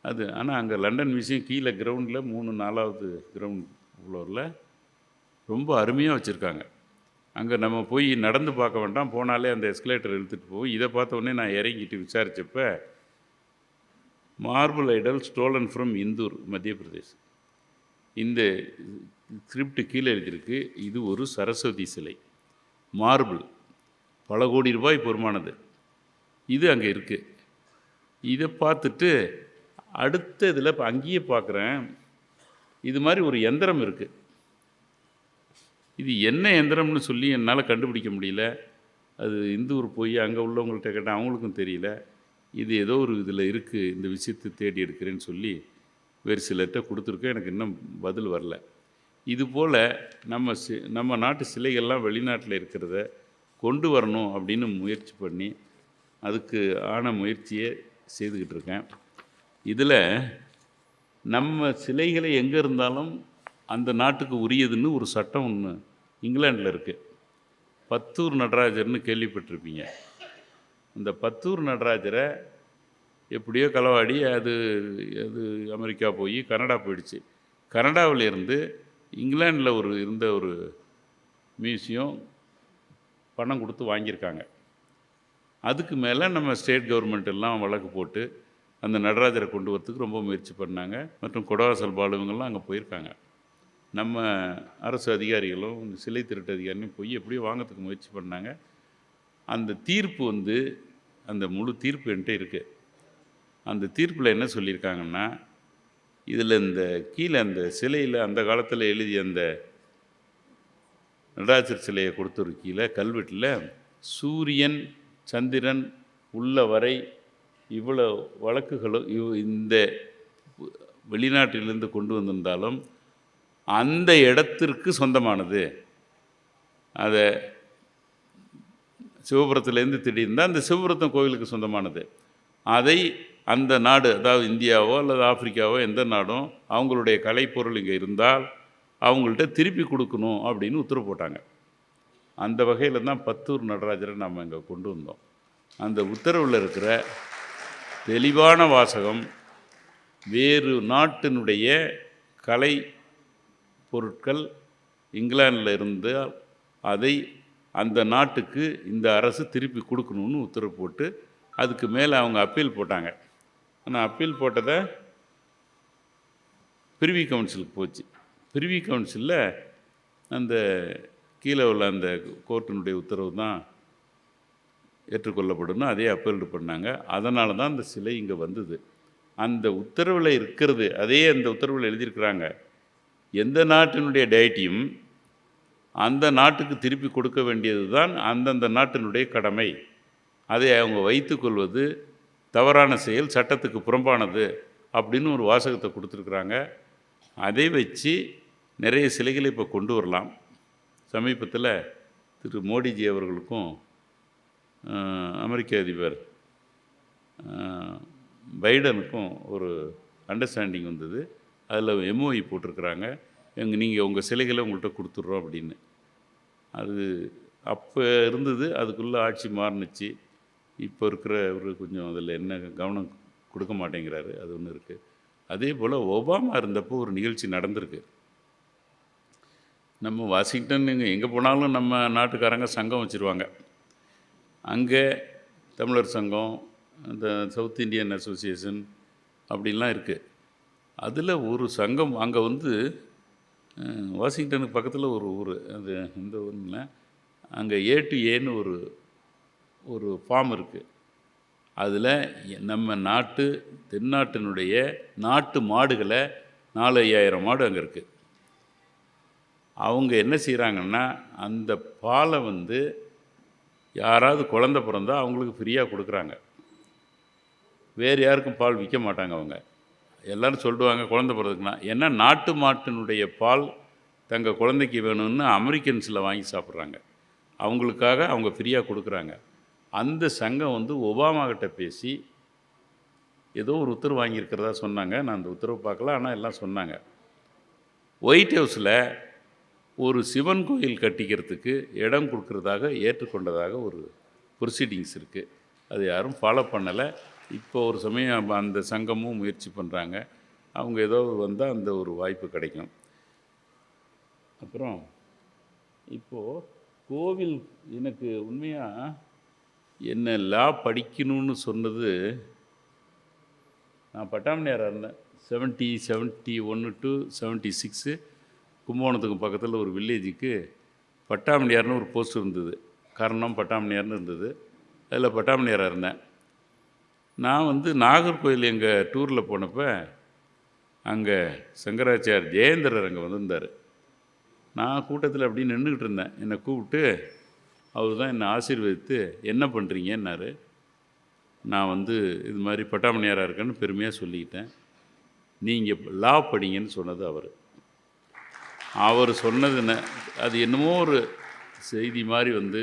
அது. ஆனால் அங்கே லண்டன் மியூசியம் கீழே கிரவுண்டில் 3-4வது கிரவுண்ட் ஃப்ளோரில் ரொம்ப அருமையாக வச்சுருக்காங்க. அங்கே நம்ம போய் நடந்து பார்க்க வேண்டாம், போனாலே அந்த எஸ்கலேட்டர் எடுத்துகிட்டு போய் இதை பார்த்த உடனே நான் இறங்கிட்டு விசாரித்தப்ப marble idol stolen from Indore, Madhya Pradesh. இந்த ஸ்கிரிப்ட் கீழே எழுதியிருக்கு, இது ஒரு சரஸ்வதி சிலை, மார்பிள், பல கோடி ரூபாய் பொறுமானது. இது அங்கே இருக்குது. இதை பார்த்துட்டு அடுத்த இதில் இப்போ அங்கேயே பார்க்குறேன், இது மாதிரி ஒரு எந்திரம் இருக்குது. இது என்ன எந்திரம்னு சொல்லி என்னால் கண்டுபிடிக்க முடியல. அது இந்தூர் போய் அங்கே உள்ளவங்கள்ட்ட கேட்டால் அவங்களுக்கும் தெரியல. இது ஏதோ ஒரு இதில் இருக்குது, இந்த விஷயத்தை தேடி எடுக்கிறேன்னு சொல்லி வேறு சிலர்கிட்ட கொடுத்துருக்கேன். எனக்கு இன்னும் பதில் வரல. இதுபோல் நம்ம நாட்டு சிலைகள்லாம் வெளிநாட்டில் இருக்கிறத கொண்டு வரணும் அப்படின்னு முயற்சி பண்ணி அதுக்கு ஆன முயற்சியை செய்துக்கிட்டு இருக்கேன். இதில் நம்ம சிலைகளை எங்கே இருந்தாலும் அந்த நாட்டுக்கு உரியதுன்னு ஒரு சட்டம் ஒன்று இங்கிலாண்டில் இருக்குது. பத்தூர் நடராஜர்னு கேள்விப்பட்டிருப்பீங்க. அந்த பத்தூர் நடராஜரை எப்படியோ களவாடி அது அமெரிக்கா போய் கனடா போயிடுச்சு. கனடாவில் இருந்து இங்கிலாண்டில் இருந்த ஒரு மியூசியம் பணம் கொடுத்து வாங்கியிருக்காங்க. அதுக்கு மேலே நம்ம ஸ்டேட் கவர்மெண்ட் எல்லாம் வழக்கு போட்டு அந்த நடராஜரை கொண்டு வரத்துக்கு ரொம்ப முயற்சி பண்ணாங்க. மற்றும் கொடவாசல் பாலுவங்கள்லாம் அங்கே போயிருக்காங்க. நம்ம அரசு அதிகாரிகளும் சிலை திருட்டு அதிகாரிகளும் போய் எப்படியோ வாங்கிறதுக்கு முயற்சி பண்ணாங்க. அந்த தீர்ப்பு அந்த முழு தீர்ப்பு என்கிட்ட இருக்குது. அந்த தீர்ப்பில் என்ன சொல்லியிருக்காங்கன்னா, இதில் இந்த கீழே அந்த சிலையில் அந்த காலத்தில் எழுதிய அந்த நடராஜர் சிலையை கொடுத்தொரு கீழே கல்வெட்டில் சூரியன் சந்திரன் உள்ள வரை இவ்வளோ வழக்குகளும் இந்த வெளிநாட்டிலிருந்து கொண்டு வந்திருந்தாலும் அந்த இடத்திற்கு சொந்தமானது. அதை சிவபுரத்துலேருந்து திடீர்ந்தால் அந்த சிவபுரத்தம் கோவிலுக்கு சொந்தமானது. அதை அந்த நாடு, அதாவது இந்தியாவோ அல்லது ஆப்பிரிக்காவோ எந்த நாடும் அவங்களுடைய கலைப்பொருள் இங்கே இருந்தால் அவங்கள்ட்ட திருப்பி கொடுக்கணும் அப்படின்னு உத்தரவு போட்டாங்க. அந்த வகையில் தான் பத்தூர் நடராஜரை நம்ம இங்கே கொண்டு வந்தோம். அந்த உத்தரவில் இருக்கிற தெளிவான வாசகம், வேறு நாட்டினுடைய கலை பொருட்கள் இங்கிலாந்தில் இருந்தால் அதை அந்த நாட்டுக்கு இந்த அரசு திருப்பி கொடுக்கணும்னு உத்தரவு போட்டு அதுக்கு மேலே அவங்க அப்பீல் போட்டாங்க. ஆனால் அப்பீல் போட்டதை பிரிவி கவுன்சிலுக்கு போச்சு. பிரிவி கவுன்சிலில் அந்த கீழே உள்ள அந்த கோர்ட்டினுடைய உத்தரவு தான் ஏற்றுக்கொள்ளப்படணும், அதே அப்பீல் பண்ணாங்க. அதனால தான் அந்த சிலை இங்கே வந்தது. அந்த உத்தரவில் இருக்கிறது, அதே அந்த உத்தரவில் எழுதியிருக்கிறாங்க, எந்த நாட்டினுடைய டயட்டையும் அந்த நாட்டுக்கு திருப்பி கொடுக்க வேண்டியது தான் அந்தந்த நாட்டினுடைய கடமை. அதை அவங்க வைத்துக்கொள்வது தவறான செயல், சட்டத்துக்கு புறம்பானது அப்படின்னு ஒரு வாசகத்தை கொடுத்துருக்குறாங்க. அதை வச்சு நிறைய சிலைகளை இப்போ கொண்டு வரலாம். சமீபத்தில் திரு மோடிஜி அவர்களுக்கும் அமெரிக்க அதிபர் பைடனுக்கும் ஒரு அண்டர்ஸ்டாண்டிங் வந்தது. அதில் எம்ஓஇ போட்டிருக்கிறாங்க. நீங்கள் உங்கள் சிலைகளை உங்கள்கிட்ட கொடுத்துட்றோம் அப்படின்னு. அது அப்போ இருந்தது. அதுக்குள்ளே ஆட்சி மாறுனுச்சு. இப்போ இருக்கிற ஒரு கொஞ்சம் அதில் என்ன கவனம் கொடுக்க மாட்டேங்கிறாரு. அது ஒன்று இருக்குது. அதே போல் ஒபாமா இருந்தப்போ ஒரு நிகழ்ச்சி நடந்திருக்கு. நம்ம வாஷிங்டன் எங்கே போனாலும் நம்ம நாட்டுக்காரங்க சங்கம் வச்சுருவாங்க. அங்கே தமிழர் சங்கம், இந்த சவுத் இந்தியன் அசோசியேஷன் அப்படின்லாம் இருக்குது. அதில் ஒரு சங்கம் அங்கே வந்து வாஷிங்டனுக்கு பக்கத்தில் ஒரு ஊர், அது இந்த ஊரில் அங்கே A-to-Aன்னு ஒரு ஃபார்ம் இருக்குது. அதில் நம்ம நாட்டு தென்னாட்டினுடைய நாட்டு மாடுகளை 4,000-5,000 மாடு அங்கே இருக்குது. அவங்க என்ன செய்கிறாங்கன்னா, அந்த பாலை வந்து யாராவது குழந்த பிறந்தா அவங்களுக்கு ஃப்ரீயாக கொடுக்குறாங்க. வேறு யாருக்கும் பால் விற்க மாட்டாங்க. அவங்க எல்லோரும் சொல்லுவாங்க குழந்த பிறகுக்குன்னா, ஏன்னா நாட்டு மாட்டினுடைய பால் தங்கள் குழந்தைக்கு வேணும்னு அமெரிக்கன்ஸில் வாங்கி சாப்பிட்றாங்க. அவங்களுக்காக அவங்க ஃப்ரீயாக கொடுக்குறாங்க. அந்த சங்கம் வந்து ஒபாமா கிட்ட பேசி ஏதோ ஒரு உத்தரவு வாங்கியிருக்கிறதா சொன்னாங்க. நான் அந்த உத்தரவு பார்க்கல, ஆனால் எல்லாம் சொன்னாங்க. ஒயிட் ஹவுஸில் ஒரு சிவன் கோயில் கட்டிக்கிறதுக்கு இடம் கொடுக்குறதாக ஏற்றுக்கொண்டதாக ஒரு ப்ரொசீடிங்ஸ் இருக்குது. அது யாரும் ஃபாலோ பண்ணலை. இப்போ ஒரு சமயம் அந்த சங்கமும் முயற்சி பண்ணுறாங்க. அவங்க ஏதோ வந்தால் அந்த ஒரு வாய்ப்பு கிடைக்கும். அப்புறம் இப்போது கோவில் எனக்கு உண்மையாக என்ன லா படிக்கணும்னு சொன்னது, நான் பட்டாமணியாராக இருந்தேன். 71 to 76 கும்பகோணத்துக்கு பக்கத்தில் ஒரு வில்லேஜுக்கு பட்டாமணியார்னு ஒரு போஸ்ட் இருந்தது. கர்ணம் பட்டாமணியார்னு இருந்தது. அதில் பட்டாமணியாராக இருந்தேன். நான் வந்து நாகர்கோயில் எங்கள் டூரில் போனப்போ அங்கே சங்கராச்சார் ஜெயேந்திரர் அங்கே வந்திருந்தார். நான் கூட்டத்தில் அப்படி நின்றுக்கிட்டு இருந்தேன். என்னை கூப்பிட்டு அவர் தான் என்னை ஆசீர்வதித்து என்ன பண்ணுறீங்கன்னாரு. நான் வந்து இது மாதிரி பட்டாமணியாராக இருக்கேன்னு பெருமையாக சொல்லிக்கிட்டேன். நீங்கள் லா படிங்கன்னு சொன்னது அவர் சொன்னது அது என்னமோ ஒரு செய்தி மாதிரி வந்து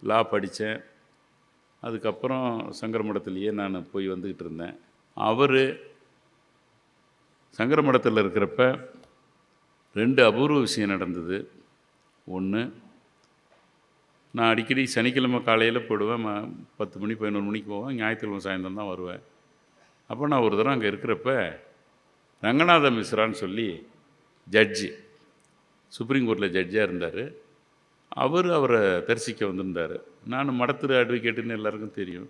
லா படித்தேன். அதுக்கப்புறம் சங்கர மடத்துலேயே நான் போய் வந்துக்கிட்டு இருந்தேன். அவர் சங்கர மடத்தில் இருக்கிறப்ப 2 அபூர்வ விஷயம் நடந்தது. ஒன்று, நான் அடிக்கடி சனிக்கிழமை காலையில் போடுவேன். 10 மணி 11 மணிக்கு போவேன். ஞாயிற்றுக்கிழமை சாயந்தரம் தான் வருவேன். அப்போ நான் ஒரு தடவை அங்கே இருக்கிறப்ப ரங்கநாத மிஸ்ரான்னு சொல்லி ஜட்ஜி, சுப்ரீம் கோர்ட்டில் ஜட்ஜாக இருந்தார். அவரை தரிசிக்க வந்திருந்தார். நான் மடத்துற அட்வொகேட்டுன்னு எல்லாருக்கும் தெரியும்.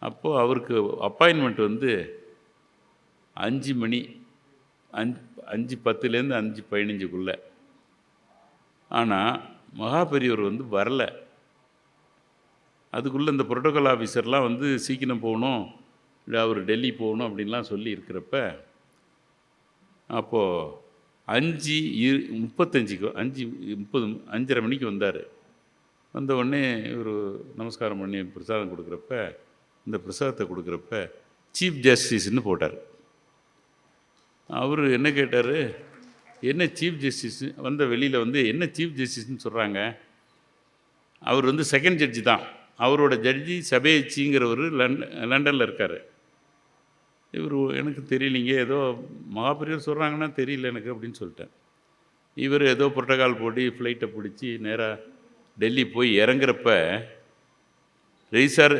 அப்போது அவருக்கு அப்பாயின்மெண்ட் வந்து 5 மணி 5:10 5:15 ஆனால் மகாபெரியவர் வந்து வரலை. அதுக்குள்ளே இந்த புரோட்டோகால் ஆஃபீஸர்லாம் வந்து சீக்கிரம் போகணும், இல்லை அவர் டெல்லி போகணும் அப்படின்லாம் சொல்லி இருக்கிறப்ப, அப்போது 5:35 5:30 மணிக்கு வந்தார். வந்த உடனே இவர் நமஸ்காரம் பண்ணி பிரசாதம் கொடுக்குறப்ப, இந்த பிரசாதத்தை கொடுக்குறப்ப சீஃப் ஜஸ்டிஸ்ன்னு போட்டார். அவர் என்ன கேட்டார், என்ன சீஃப் ஜஸ்டிஸ் வந்த வெளியில் வந்து என்ன சீஃப் ஜஸ்டிஸ்ன்னு சொல்கிறாங்க. அவர் வந்து செகண்ட் ஜட்ஜி தான். அவரோட ஜட்ஜி சபேச்சிங்கிறவர் லண்டனில் இருக்கார். இவர் எனக்கு தெரியலிங்க, ஏதோ மகாபெரியவர் சொல்கிறாங்கன்னா தெரியல எனக்கு அப்படின்னு சொல்லிட்டேன். இவர் ஏதோ புரோட்டோகால் போட்டு ஃப்ளைட்டை பிடிச்சி நேராக டெல்லி போய் இறங்குறப்ப ரெஜிஸ்ட்ரார்,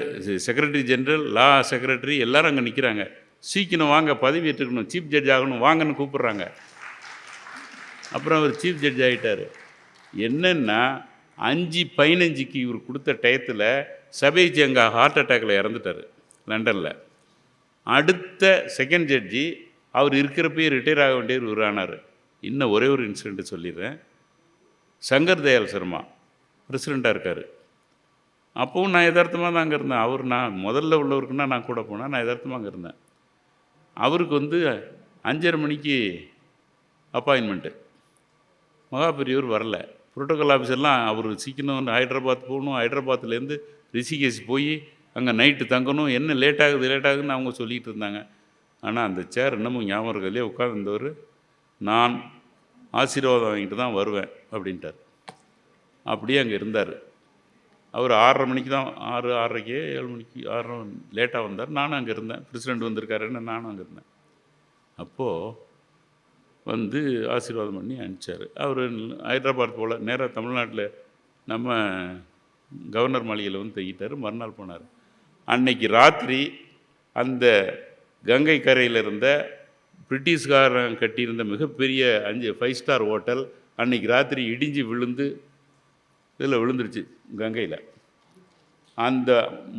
செக்ரட்டரி ஜெனரல், லா செக்ரட்டரி எல்லோரும் அங்கே நிற்கிறாங்க. சீக்கிரம் வாங்க, பதவி ஏற்றுக்கணும், சீஃப் ஜட்ஜ் ஆகணும் வாங்கன்னு கூப்பிட்றாங்க. அப்புறம் அவர் சீஃப் ஜட்ஜ் ஆகிட்டார். என்னென்னா 5:15 இவர் கொடுத்த டயத்தில் சபேஜி அங்கே ஹார்ட் அட்டாக்கில் இறந்துட்டார் லண்டனில். அடுத்த செகண்ட் ஜட்ஜி அவர் இருக்கிறப்பே ரிட்டையர் ஆக வேண்டியவர் இவர் ஆனார். இன்னும் ஒரே ஒரு இன்சிடெண்ட்டு சொல்லிடுறேன். சங்கர் தயாள் சர்மா பிரசிடெண்ட்டாக இருக்கார். அப்போவும் நான் யதார்த்தமாக தான் அங்கே இருந்தேன். நான் முதல்ல உள்ளவருக்குன்னா நான் கூட போனேன். நான் யதார்த்தமாக அங்கே இருந்தேன். அவருக்கு வந்து 5:30 மணிக்கு அப்பாயின்மெண்ட்டு. மகாபெரியவர் வரல. புரோட்டோகால் ஆஃபீஸர்லாம் அவர் சீக்கிரம் ஹைதராபாத் போகணும், ஹைதராபாத்லேருந்து ரிஷிகேஷ் போய் அங்கே நைட்டு தங்கணும், என்ன லேட் ஆகுதுன்னு அவங்க சொல்லிகிட்டு இருந்தாங்க. ஆனால் அந்த சேர் இன்னமும் ஞாபகம் இருக்கிறதுலே உட்காந்துருந்தவர், நான் ஆசீர்வாதம் வாங்கிட்டு தான் வருவேன் அப்படின்ட்டார். அப்படியே அங்கே இருந்தார். அவர் 6:30 மணிக்கு தான் 6:30 7 மணிக்கு 6 லேட்டாக வந்தார். நானும் அங்கே இருந்தேன். பிரசிடெண்ட் வந்திருக்காருன்னு நானும் அங்கே இருந்தேன். அப்போது வந்து ஆசீர்வாதம் பண்ணி அனுப்பிச்சார். அவர் ஹைதராபாத் போல் நேராக தமிழ்நாட்டில் நம்ம கவர்னர் மாளிகையில் வந்து தங்கிட்டார். மறுநாள் போனார். அன்னைக்கு ராத்திரி அந்த கங்கை கரையில் இருந்த பிரிட்டிஷ்காரன் கட்டியிருந்த மிகப்பெரிய 5 ஸ்டார் ஹோட்டல் அன்னைக்கு ராத்திரி இடிஞ்சு விழுந்து இதில் விழுந்துருச்சு கங்கையில். அந்த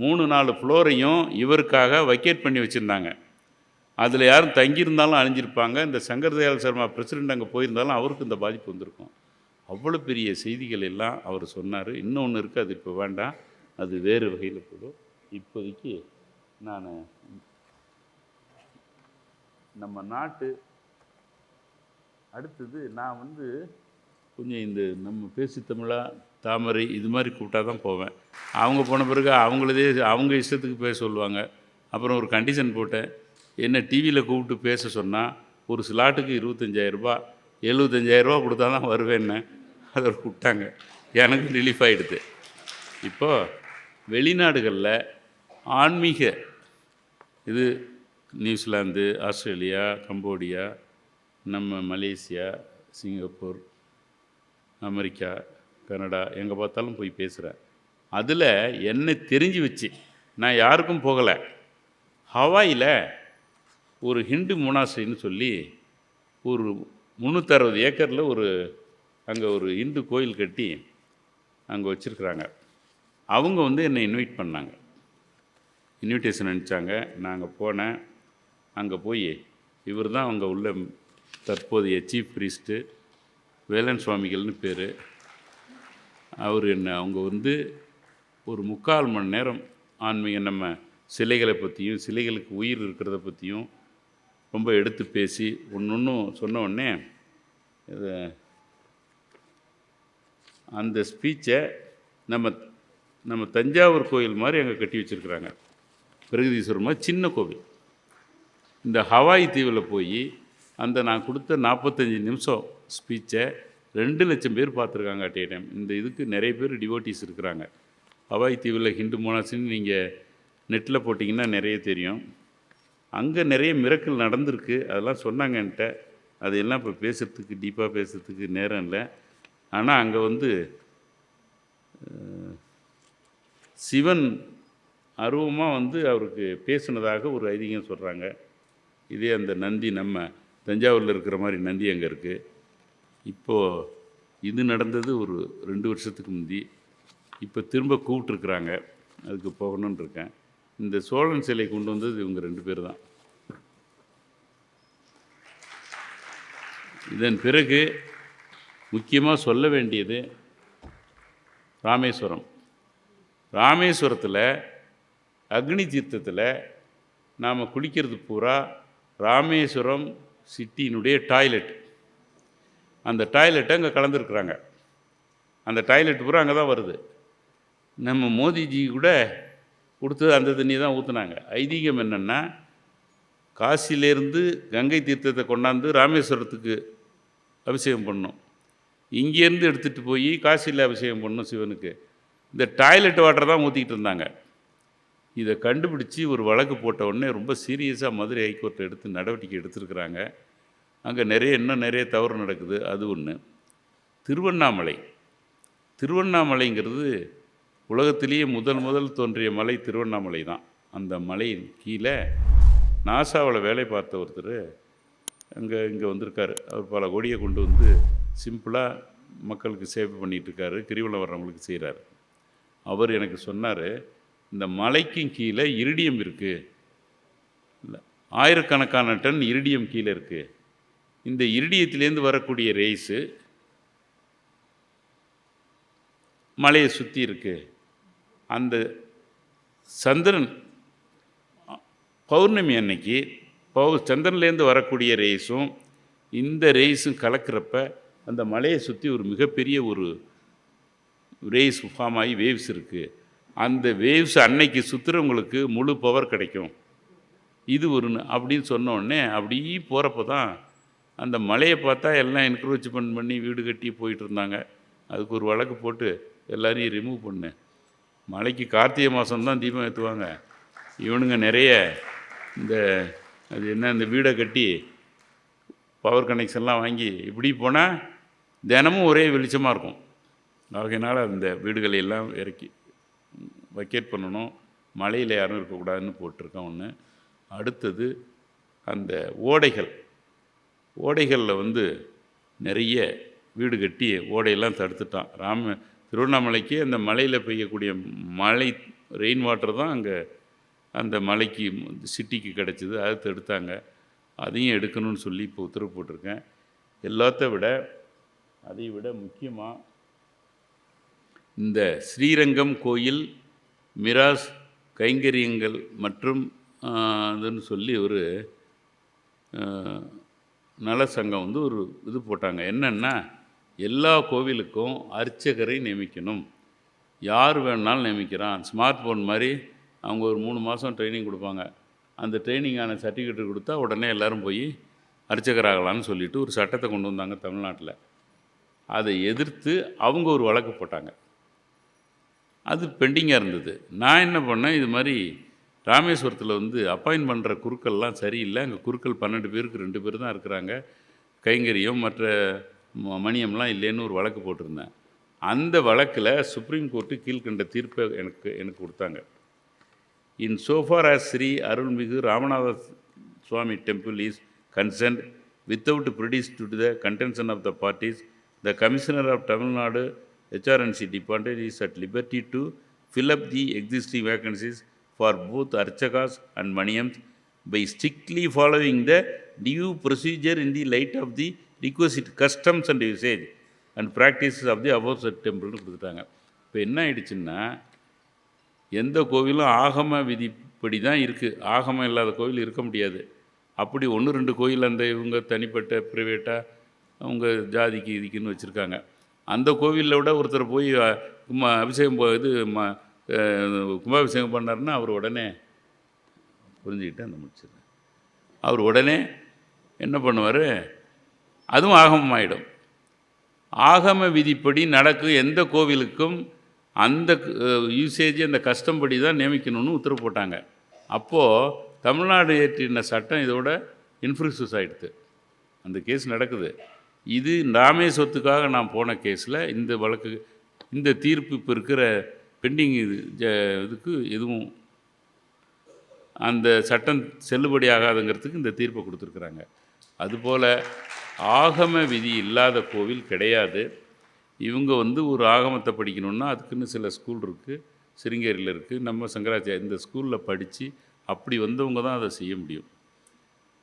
3-4 ஃப்ளோரையும் இவருக்காக வக்கேட் பண்ணி வச்சுருந்தாங்க. அதில் யாரும் தங்கியிருந்தாலும் அழிஞ்சிருப்பாங்க. இந்த சங்கர் தயாள் சர்மா பிரசிடெண்ட் அங்கே போயிருந்தாலும் அவருக்கு இந்த பாதிப்பு வந்திருக்கும். அவ்வளோ பெரிய செய்திகள் எல்லாம் அவர் சொன்னார். இன்னொன்று இருக்குது, அது இப்போ வேண்டாம், அது வேறு வகையில் போடும். இப்போதைக்கு நான் நம்ம நாட்டு அடுத்தது நான் வந்து கொஞ்சம் இந்த நம்ம பேசி தமிழா தாமரை இது மாதிரி கூப்பிட்டா தான் போவேன். அவங்க போன பிறகு அவங்க இஷ்டத்துக்கு பேச சொல்லுவாங்க. அப்புறம் ஒரு கண்டிஷன் போட்டேன், என்ன டிவியில் கூப்பிட்டு பேச சொன்னால் ஒரு ஸ்லாட்டுக்கு 25,000 75,000 கொடுத்தா தான் வருவேன்னு அதை கூப்பிட்டாங்க. எனக்கு ரிலீஃப் ஆகிடுது. இப்போது வெளிநாடுகளில் ஆன்மீக இது நியூசிலாந்து, ஆஸ்திரேலியா, கம்போடியா, நம்ம மலேசியா, சிங்கப்பூர், அமெரிக்கா, கனடா எங்கே பார்த்தாலும் போய் பேசுகிறேன். அதில் என்ன தெரிஞ்சு வச்சு நான் யாருக்கும் போகலை. ஹவாயில் ஒரு ஹிந்து மொனாஸ்ட்ரின்னு சொல்லி ஒரு 360 ஏக்கரில் அங்கே ஒரு இந்து கோயில் கட்டி அங்கே வச்சுருக்குறாங்க. அவங்க வந்து என்னை இன்வைட் பண்ணாங்க, இன்விடேஷன் அனுப்பிச்சாங்க. நாங்கள் போனேன். அங்கே போய் இவர் தான் அங்கே உள்ள தற்போதைய சீஃப் ப்ரீஸ்ட்டு வேலன் சுவாமிகள்னு பேர். அவர் அவங்க வந்து ஒரு 3/4 மணி நேரம் ஆன்மீக நம்ம சிலைகளை பற்றியும் சிலைகளுக்கு உயிர் இருக்கிறத பற்றியும் ரொம்ப எடுத்து பேசி ஒன்றும் சொன்ன உடனே அந்த ஸ்பீச்சை நம்ம தஞ்சாவூர் கோயில் மாதிரி அங்கே கட்டி வச்சுருக்குறாங்க. பிரகதீஸ்வரர் மாதிரி சின்ன கோவில். இந்த ஹவாய் தீவில் போய் அந்த நான் கொடுத்த 45 நிமிஷம் ஸ்பீச்சை 2 லட்சம் பேர் பார்த்துருக்காங்க அட் ஏ டைம். இந்த இதுக்கு நிறைய பேர் டிவோட்டிஸ் இருக்கிறாங்க. ஹவாய் தீவில் ஹிந்து மோனாஸ்ட்ரின்னு நீங்கள் நெட்டில் போட்டிங்கன்னா நிறைய தெரியும். அங்கே நிறைய மிரக்கல் நடந்திருக்கு. அதெல்லாம் சொன்னாங்க என்கிட்ட. அதையெல்லாம் இப்போ பேசுகிறதுக்கு டீப்பாக பேசுகிறதுக்கு நேரம் இல்லை. ஆனால் அங்கே வந்து சிவன் அருவமாக வந்து அவருக்கு பேசுனதாக ஒரு ஐதீகம் சொல்கிறாங்க. இதே அந்த நந்தி நம்ம தஞ்சாவூரில் இருக்கிற மாதிரி நந்தி அங்கே இருக்குது. இப்போது இது நடந்தது ஒரு 2 வருஷத்துக்கு முந்தி. இப்போ திரும்ப கூப்பிட்ருக்குறாங்க, அதுக்கு போகணுன்னு இருக்கேன். இந்த சோழன் சிலை கொண்டு வந்தது இவங்க 2 பேர் தான். இதன் பிறகு முக்கியமாக சொல்ல வேண்டியது ராமேஸ்வரம். ராமேஸ்வரத்தில் அக்னி தீர்த்தத்தில் நாம் குளிக்கிறது பூரா ராமேஸ்வரம் சிட்டியினுடைய டாய்லெட். அந்த டாய்லெட்டை அங்கே கலந்துருக்குறாங்க. அந்த டாய்லெட் பூரா அங்கே தான் வருது. நம்ம மோதிஜி கூட கொடுத்தது அந்த தண்ணி தான் ஊற்றுனாங்க. ஐதீகம் என்னென்னா, காசிலேருந்து கங்கை தீர்த்தத்தை கொண்டாந்து ராமேஸ்வரத்துக்கு அபிஷேகம் பண்ணணும். இங்கேருந்து எடுத்துகிட்டு போய் காசியில் அபிஷேகம் பண்ணணும் சிவனுக்கு. இந்த டாய்லெட் வாட்டர் தான் ஊற்றிக்கிட்டு இருந்தாங்க. இதை கண்டுபிடிச்சி ஒரு வழக்கு போட்ட உடனே ரொம்ப சீரியஸாக மதுரை ஹைகோர்ட்டை எடுத்து நடவடிக்கை எடுத்துருக்குறாங்க. அங்கே இன்னும் நிறைய தவறு நடக்குது. அது ஒன்று. திருவண்ணாமலைங்கிறது உலகத்திலேயே முதல் தோன்றிய மலை திருவண்ணாமலை தான். அந்த மலையின் கீழே நாசாவில் வேலை பார்த்த ஒருத்தர் இங்கே வந்திருக்காரு. அவர் பல கோடியை கொண்டு வந்து சிம்பிளாக மக்களுக்கு சேவை பண்ணிகிட்ருக்காரு, கிரிவலம் வர்றவங்களுக்கு செய்கிறார். அவர் எனக்கு சொன்னார், இந்த மலைக்கும் கீழே இரிடியம் இருக்குது, இல்லை 1000கணக்கான டன் இரிடியம் கீழே இருக்குது. இந்த இரிடியத்திலேருந்து வரக்கூடிய ரேஸு மலையை சுற்றி இருக்குது. அந்த சந்திரன் பௌர்ணமி அன்னைக்கு சந்திரன்லேருந்து வரக்கூடிய ரேஸும் இந்த ரேஸும் கலக்கிறப்ப அந்த மலையை சுற்றி ஒரு மிகப்பெரிய ஒரு ரேஸ் ஃபார்ம் ஆகி வேவ்ஸ் இருக்குது. அந்த வேவ்ஸ் அன்னைக்கு சுற்றுறவங்களுக்கு முழு பவர் கிடைக்கும். இது ஒரு அப்படின்னு சொன்ன உடனே அப்படி போகிறப்ப தான் அந்த மலையை பார்த்தா எல்லாம் என்க்ரோச்மெண்ட் பண்ணி வீடு கட்டி போயிட்டு இருந்தாங்க. அதுக்கு ஒரு வழக்கு போட்டு எல்லாரையும் ரிமூவ் பண்ணு. மலைக்கு கார்த்திகை மாதம்தான் தீபம் ஏற்றுவாங்க. இவனுங்க நிறைய இந்த அது என்ன இந்த வீடை கட்டி பவர் கனெக்ஷன்லாம் வாங்கி இப்படி போனால் தினமும் ஒரே வெளிச்சமாக இருக்கும். ஆகையினால் அந்த வீடுகளை எல்லாம் இறக்கி வக்கேட் பண்ணணும். மலையில் யாரும் இருக்கக்கூடாதுன்னு போட்டிருக்கேன் ஒன்று. அடுத்தது அந்த ஓடைகளில் நிறைய வீடு கட்டி ஓடையெல்லாம் தடுத்துட்டான். திருவண்ணாமலைக்கு அந்த மலையில் பெய்யக்கூடிய மழை ரெயின் வாட்டர் தான் அங்கே அந்த மலைக்கு சிட்டிக்கு கிடச்சிது. அதை தடுத்தாங்க. அதையும் எடுக்கணும்னு சொல்லி இப்போ உத்தரவு போட்டிருக்கேன். அதை விட முக்கியமாக இந்த ஸ்ரீரங்கம் கோயில் மிராஸ் கைங்கரியங்கள் மற்றும் அதுன்னு சொல்லி ஒரு நல சங்கம் ஒரு இது போட்டாங்க. என்னென்னா எல்லா கோவிலுக்கும் அர்ச்சகரை நியமிக்கணும். யார் வேணுனாலும் நியமிக்கிறான். ஸ்மார்ட் ஃபோன் மாதிரி அவங்க ஒரு 3 மாதம் ட்ரைனிங் கொடுப்பாங்க. அந்த ட்ரைனிங்கான சர்டிஃபிகேட் கொடுத்தா உடனே எல்லோரும் போய் அர்ச்சகராகலான்னு சொல்லிட்டு ஒரு சட்டத்தை கொண்டு வந்தாங்க தமிழ்நாட்டில். அதை எதிர்த்து அவங்க ஒரு வழக்கு போட்டாங்க. அது பெண்டிங்காக இருந்தது. நான் என்ன பண்ணேன், இது மாதிரி ராமேஸ்வரத்தில் அப்பாயின்ட் பண்ணுற குருக்கள்லாம் சரியில்லை. அங்கே குருக்கள் 12 பேருக்கு 2 பேர் தான் இருக்கிறாங்க. கைங்கரியம் மற்ற மணியம்லாம் இல்லைன்னு ஒரு வழக்கு போட்டிருந்தேன். அந்த வழக்கில் சுப்ரீம் கோர்ட்டு கீழ்கண்ட தீர்ப்பை எனக்கு கொடுத்தாங்க. இன் so far as Sri Arulmigu Ramanatha Swamy temple is concerned without prejudice to the contention of the parties, the commissioner of Tamil Nadu HRNC department is at liberty to fill up the existing vacancies for both Archakas and Maniyams by strictly following the due procedure in the light of the requisite customs and usage and practices of the above said temple கொடுத்துட்டாங்க. இப்போ என்ன ஆயிடுச்சுன்னா, எந்த கோவிலும் ஆகம விதிப்படி தான் இருக்குது. ஆகமம் இல்லாத கோவில் இருக்க முடியாது. அப்படி 1-2 கோயில் அந்த இவங்க தனிப்பட்ட ப்ரைவேட்டாக அவங்க ஜாதிக்கு இதுக்குன்னு வச்சுருக்காங்க. அந்த கோவிலில் விட ஒருத்தர் போய் அபிஷேகம் கும்பாபிஷேகம் பண்ணார்னா அவர் உடனே புரிஞ்சுக்கிட்டு அந்த முடிச்சிடுறேன். அவர் உடனே என்ன பண்ணுவார், அதுவும் ஆகமம் ஆகிடும். ஆகம விதிப்படி நடக்கும் எந்த கோவிலுக்கும் அந்த யூசேஜ் அந்த கஸ்டம் படி தான் நியமிக்கணும்னு உத்தரவு போட்டாங்க. அப்போது தமிழ்நாடு ஏற்றின சட்டம் இதோட இன்ஃப்ளூயன்ஸ் ஆகிடுது. அந்த கேஸ் நடக்குது. இது ராமேஸ்வரத்துக்காக நான் போன கேஸில் இந்த வழக்கு இந்த தீர்ப்பு இப்போ இருக்கிற பெண்டிங் இதுக்கு எதுவும் அந்த சட்டம் செல்லுபடி ஆகாதுங்கிறதுக்கு இந்த தீர்ப்பை கொடுத்துருக்குறாங்க. அதுபோல் ஆகம விதி இல்லாத கோவில் கிடையாது. இவங்க ஒரு ஆகமத்தை படிக்கணுன்னா அதுக்குன்னு சில ஸ்கூல் இருக்குது. சிருங்கேரியில் இருக்குது, நம்ம சங்கராச்சாரிய இந்த ஸ்கூலில் படித்து அப்படி வந்தவங்க தான் அதை செய்ய முடியும்.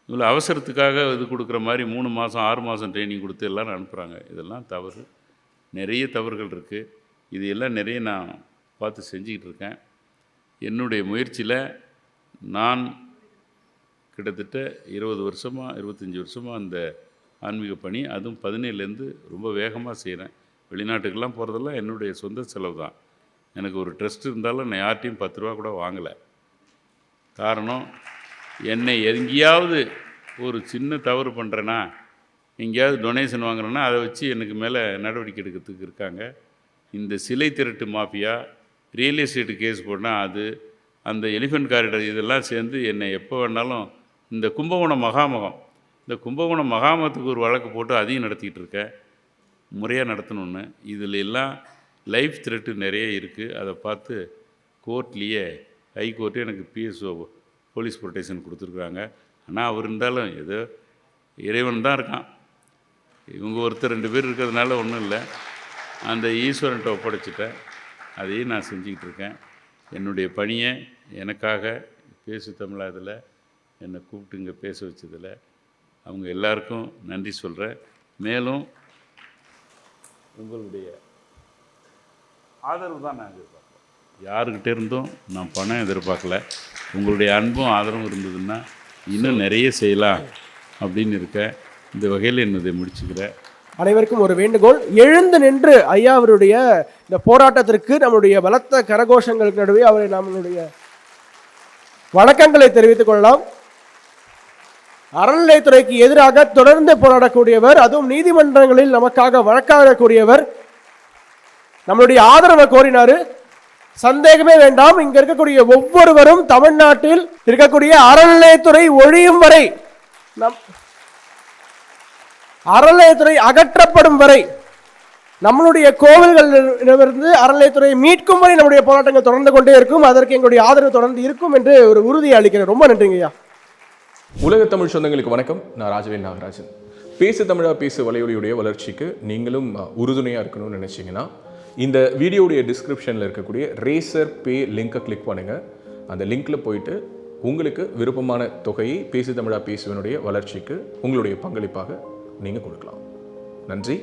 இவ்வளோ அவசரத்துக்காக இது கொடுக்குற மாதிரி 3 மாதம் 6 மாதம் ட்ரைனிங் கொடுத்து எல்லோரும் அனுப்புகிறாங்க. இதெல்லாம் தவறு. நிறைய தவறுகள் இருக்குது. இது எல்லாம் நிறைய நான் பார்த்து செஞ்சுக்கிட்டு இருக்கேன். என்னுடைய முயற்சியில் நான் கிட்டத்தட்ட 20 வருஷமாக 25 வருஷமாக அந்த ஆன்மீக பணி, அதுவும் 17லேருந்து ரொம்ப வேகமாக செய்கிறேன். வெளிநாட்டுக்கெல்லாம் போகிறதெல்லாம் என்னுடைய சொந்த செலவு தான். எனக்கு ஒரு ட்ரஸ்ட் இருந்தாலும் நான் யார்ட்டையும் 10 ரூபா கூட வாங்கலை. காரணம், என்னை எங்கேயாவது ஒரு சின்ன தவறு பண்ணுறேன்னா, எங்கேயாவது டொனேஷன் வாங்குறேன்னா அதை வச்சு எனக்கு மேலே நடவடிக்கை எடுக்கிறதுக்கு இருக்காங்க. இந்த சிலை திரட்டு மாஃபியா, ரியல் எஸ்டேட்டு கேஸ் போட்டால் அது, அந்த எலிஃபென்ட் காரிடர் இதெல்லாம் சேர்ந்து என்னை எப்போ வேணாலும் இந்த கும்பகோணம் மகாமகத்துக்கு ஒரு வழக்கு போட்டு அதையும் நடத்திக்கிட்டு இருக்கேன். முறையாக நடத்தணுன்னு. இதில் எல்லாம் லைஃப் த்ரெட்டு நிறைய இருக்குது. அதை பார்த்து கோர்ட்லேயே ஹைகோர்ட்டு எனக்கு PSO போலீஸ் ப்ரொடெக்ஷன் கொடுத்துருக்குறாங்க. ஆனால் அவர் இருந்தாலும் ஏதோ இறைவன் தான் இருக்கான். இவங்க ஒருத்தர் 2 பேர் இருக்கிறதுனால ஒன்றும் இல்லை. அந்த ஈஸ்வரன்ட்ட ஒப்படைச்சிட்டேன். அதையும் நான் செஞ்சுக்கிட்டு இருக்கேன். என்னுடைய பணியை எனக்காக பேசு தமிழா இதில் என்னை கூப்பிட்டு இங்கே பேச வச்சதில் அவங்க எல்லாருக்கும் நன்றி சொல்கிறேன். மேலும் உங்களுடைய ஆதரவு தான் நான் எதிர்பார்க்குறேன். யாருக்கிட்ட இருந்தும் நான் பணம் எதிர்பார்க்கல. உங்களுடைய அன்பும் ஆதரவும் இருந்ததுன்னா இன்னும் நிறைய செய்யலாம் அப்படின்னு இருக்கேன். இந்த வகையில் என்னதை முடிச்சுக்கிறேன். அனைவருக்கும் ஒரு வேண்டுகோள், எழுந்து நின்று ஐயா அவருடைய இந்த போராட்டத்திற்கு நம்முடைய பலத்த கரகோஷங்களுக்கு நடுவே அவரை நம்மளுடைய வணக்கங்களை தெரிவித்துக் கொள்ளலாம். அறநிலையத்துறைக்கு எதிராக தொடர்ந்து போராடக்கூடியவர், அதுவும் நீதிமன்றங்களில் நமக்காக வழக்காடக்கூடியவர், நம்மளுடைய ஆதரவை கோரினாரு. சந்தேகமே வேண்டாம், இங்க இருக்கக்கூடிய ஒவ்வொருவரும் தமிழ்நாட்டில் இருக்கக்கூடிய அறநிலையத்துறை ஒழியும் வரை, அறநிலையத்துறை அகற்றப்படும் வரை, நம்மளுடைய கோவில்களிலிருந்து அறநிலையத்துறையை மீட்கும் வரை நம்முடைய போராட்டங்கள் தொடர்ந்து கொண்டே இருக்கும். அதற்கு எங்களுடைய ஆதரவு தொடர்ந்து இருக்கும் என்று ஒரு உறுதியை அளிக்கிறேன். ரொம்ப நன்றிங்க ஐயா. உலக தமிழ் சொந்தங்களுக்கு வணக்கம். நான் ராஜவேல் நாகராஜன். பேசு தமிழா பேசு வலையொலியுடைய வளர்ச்சிக்கு நீங்களும் உறுதுணையாக இருக்கணும்னு நினச்சிங்கன்னா இந்த வீடியோடைய டிஸ்கிரிப்ஷனில் இருக்கக்கூடிய ரேசர் பே லிங்கை கிளிக் பண்ணுங்கள். அந்த லிங்க்கில் போயிட்டு உங்களுக்கு விருப்பமான தொகையை பேசு தமிழா பேசுவனுடைய வளர்ச்சிக்கு உங்களுடைய பங்களிப்பாக நீங்கள் கொடுக்கலாம். நன்றி,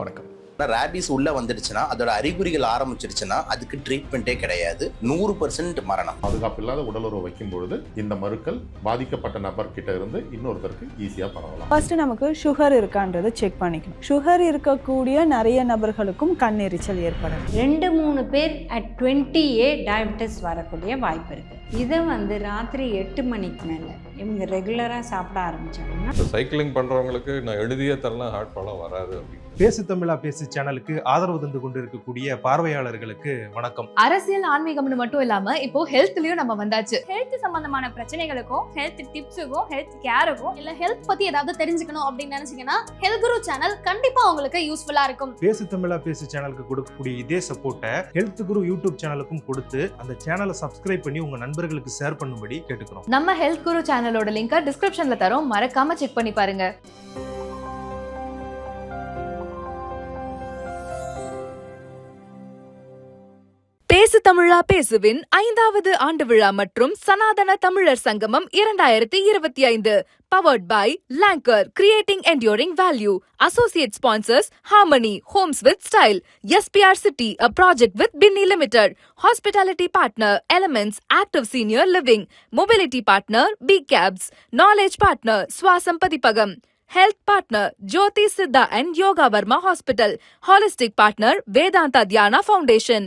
வணக்கம். ரேபிஸ் உள்ள வந்துடுச்சுன்னா, அதோட அறிகுறிகள் ஆரம்பிச்சிருச்சுன்னா அதுக்கு ட்ரீட்மெண்ட்டே கிடையாது. 100% மரணம். பாதுகாப்பு இல்லாத உடலுறவு வைக்கும் பொழுது இந்த மருக்கள் பாதிக்கப்பட்ட நபர் கிட்ட இருந்து இன்னொருத்தருக்கு ஈஸியாக பரவலாம். ஃபர்ஸ்ட் நமக்கு சுகர் இருக்கான்றதை செக் பண்ணிக்கணும். சுகர் இருக்கக்கூடிய நிறைய நபர்களுக்கும் கண்ணெரிச்சல் ஏற்படும். 2-3 பேர் at 20A டயபெட்டிஸ் வரக்கூடிய வாய்ப்பு இருக்குது. இதை ராத்திரி 8 மணிக்கு மேலே இவங்க ரெகுலராக சாப்பிட ஆரம்பிச்சாங்கன்னா, சைக்கிளிங் பண்ணுறவங்களுக்கு நான் எழுதியே தரலாம், ஹார்ட் ப்ராப்ளம் வராது அப்படின்னு. பேசு தமிழா பேசு சேனலுக்கு ஆதரவு தந்து கொண்டிருக்கக்கூடிய பார்வையாளர்களுக்கு வணக்கம். அரசியல் ஆன்மீகம்னு மட்டும் இல்லாம இப்போ ஹெல்த்லயும் நம்ம வந்தாச்சு. ஹெல்த் சம்பந்தமான பிரச்சனைகளுக்கும், ஹெல்த் டிப்ஸுக்கும், ஹெல்த் கேருக்கும், இல்ல ஹெல்த் பத்தி ஏதாவது தெரிஞ்சுக்கணும் அப்படின்னு நினைச்சீங்கன்னா ஹெல்த் குரு சேனல் கண்டிப்பா உங்களுக்கு யூஸ்ஃபுல்லா இருக்கும். பேசு தமிழா பேசு சேனலுக்கு கொடுக்கக்கூடிய இதே சப்போர்ட்டை ஹெல்த் குரு யூடியூப் சேனலுக்கும் கொடுத்து அந்த சேனலை சப்ஸ்கிரைப் பண்ணி உங்க நண்பர்களுக்கு ஷேர் பண்ணும்படி கேட்டுக்கிறோம். நம்ம ஹெல்த் குரு சேனலோட லிங்கை டிஸ்கிரிப்ஷன்ல தரோம், மறக்காம செக் பண்ணி பாருங்க. பேசு தமிழா பேசுவின் 5வது ஆண்டு விழா மற்றும் சனாதன தமிழர் சங்கமம் 2025 powered by Lanker, creating enduring value. Associate sponsors Harmony, Homes with Style, SPR City, a project with Binny Limited. Hospitality partner Elements, Active Senior Living. Mobility partner B Cabs. Knowledge partner Swasam Padipagam. Health partner Jyoti Siddha and Yoga Varma Hospital. Holistic partner Vedanta Dhyana Foundation.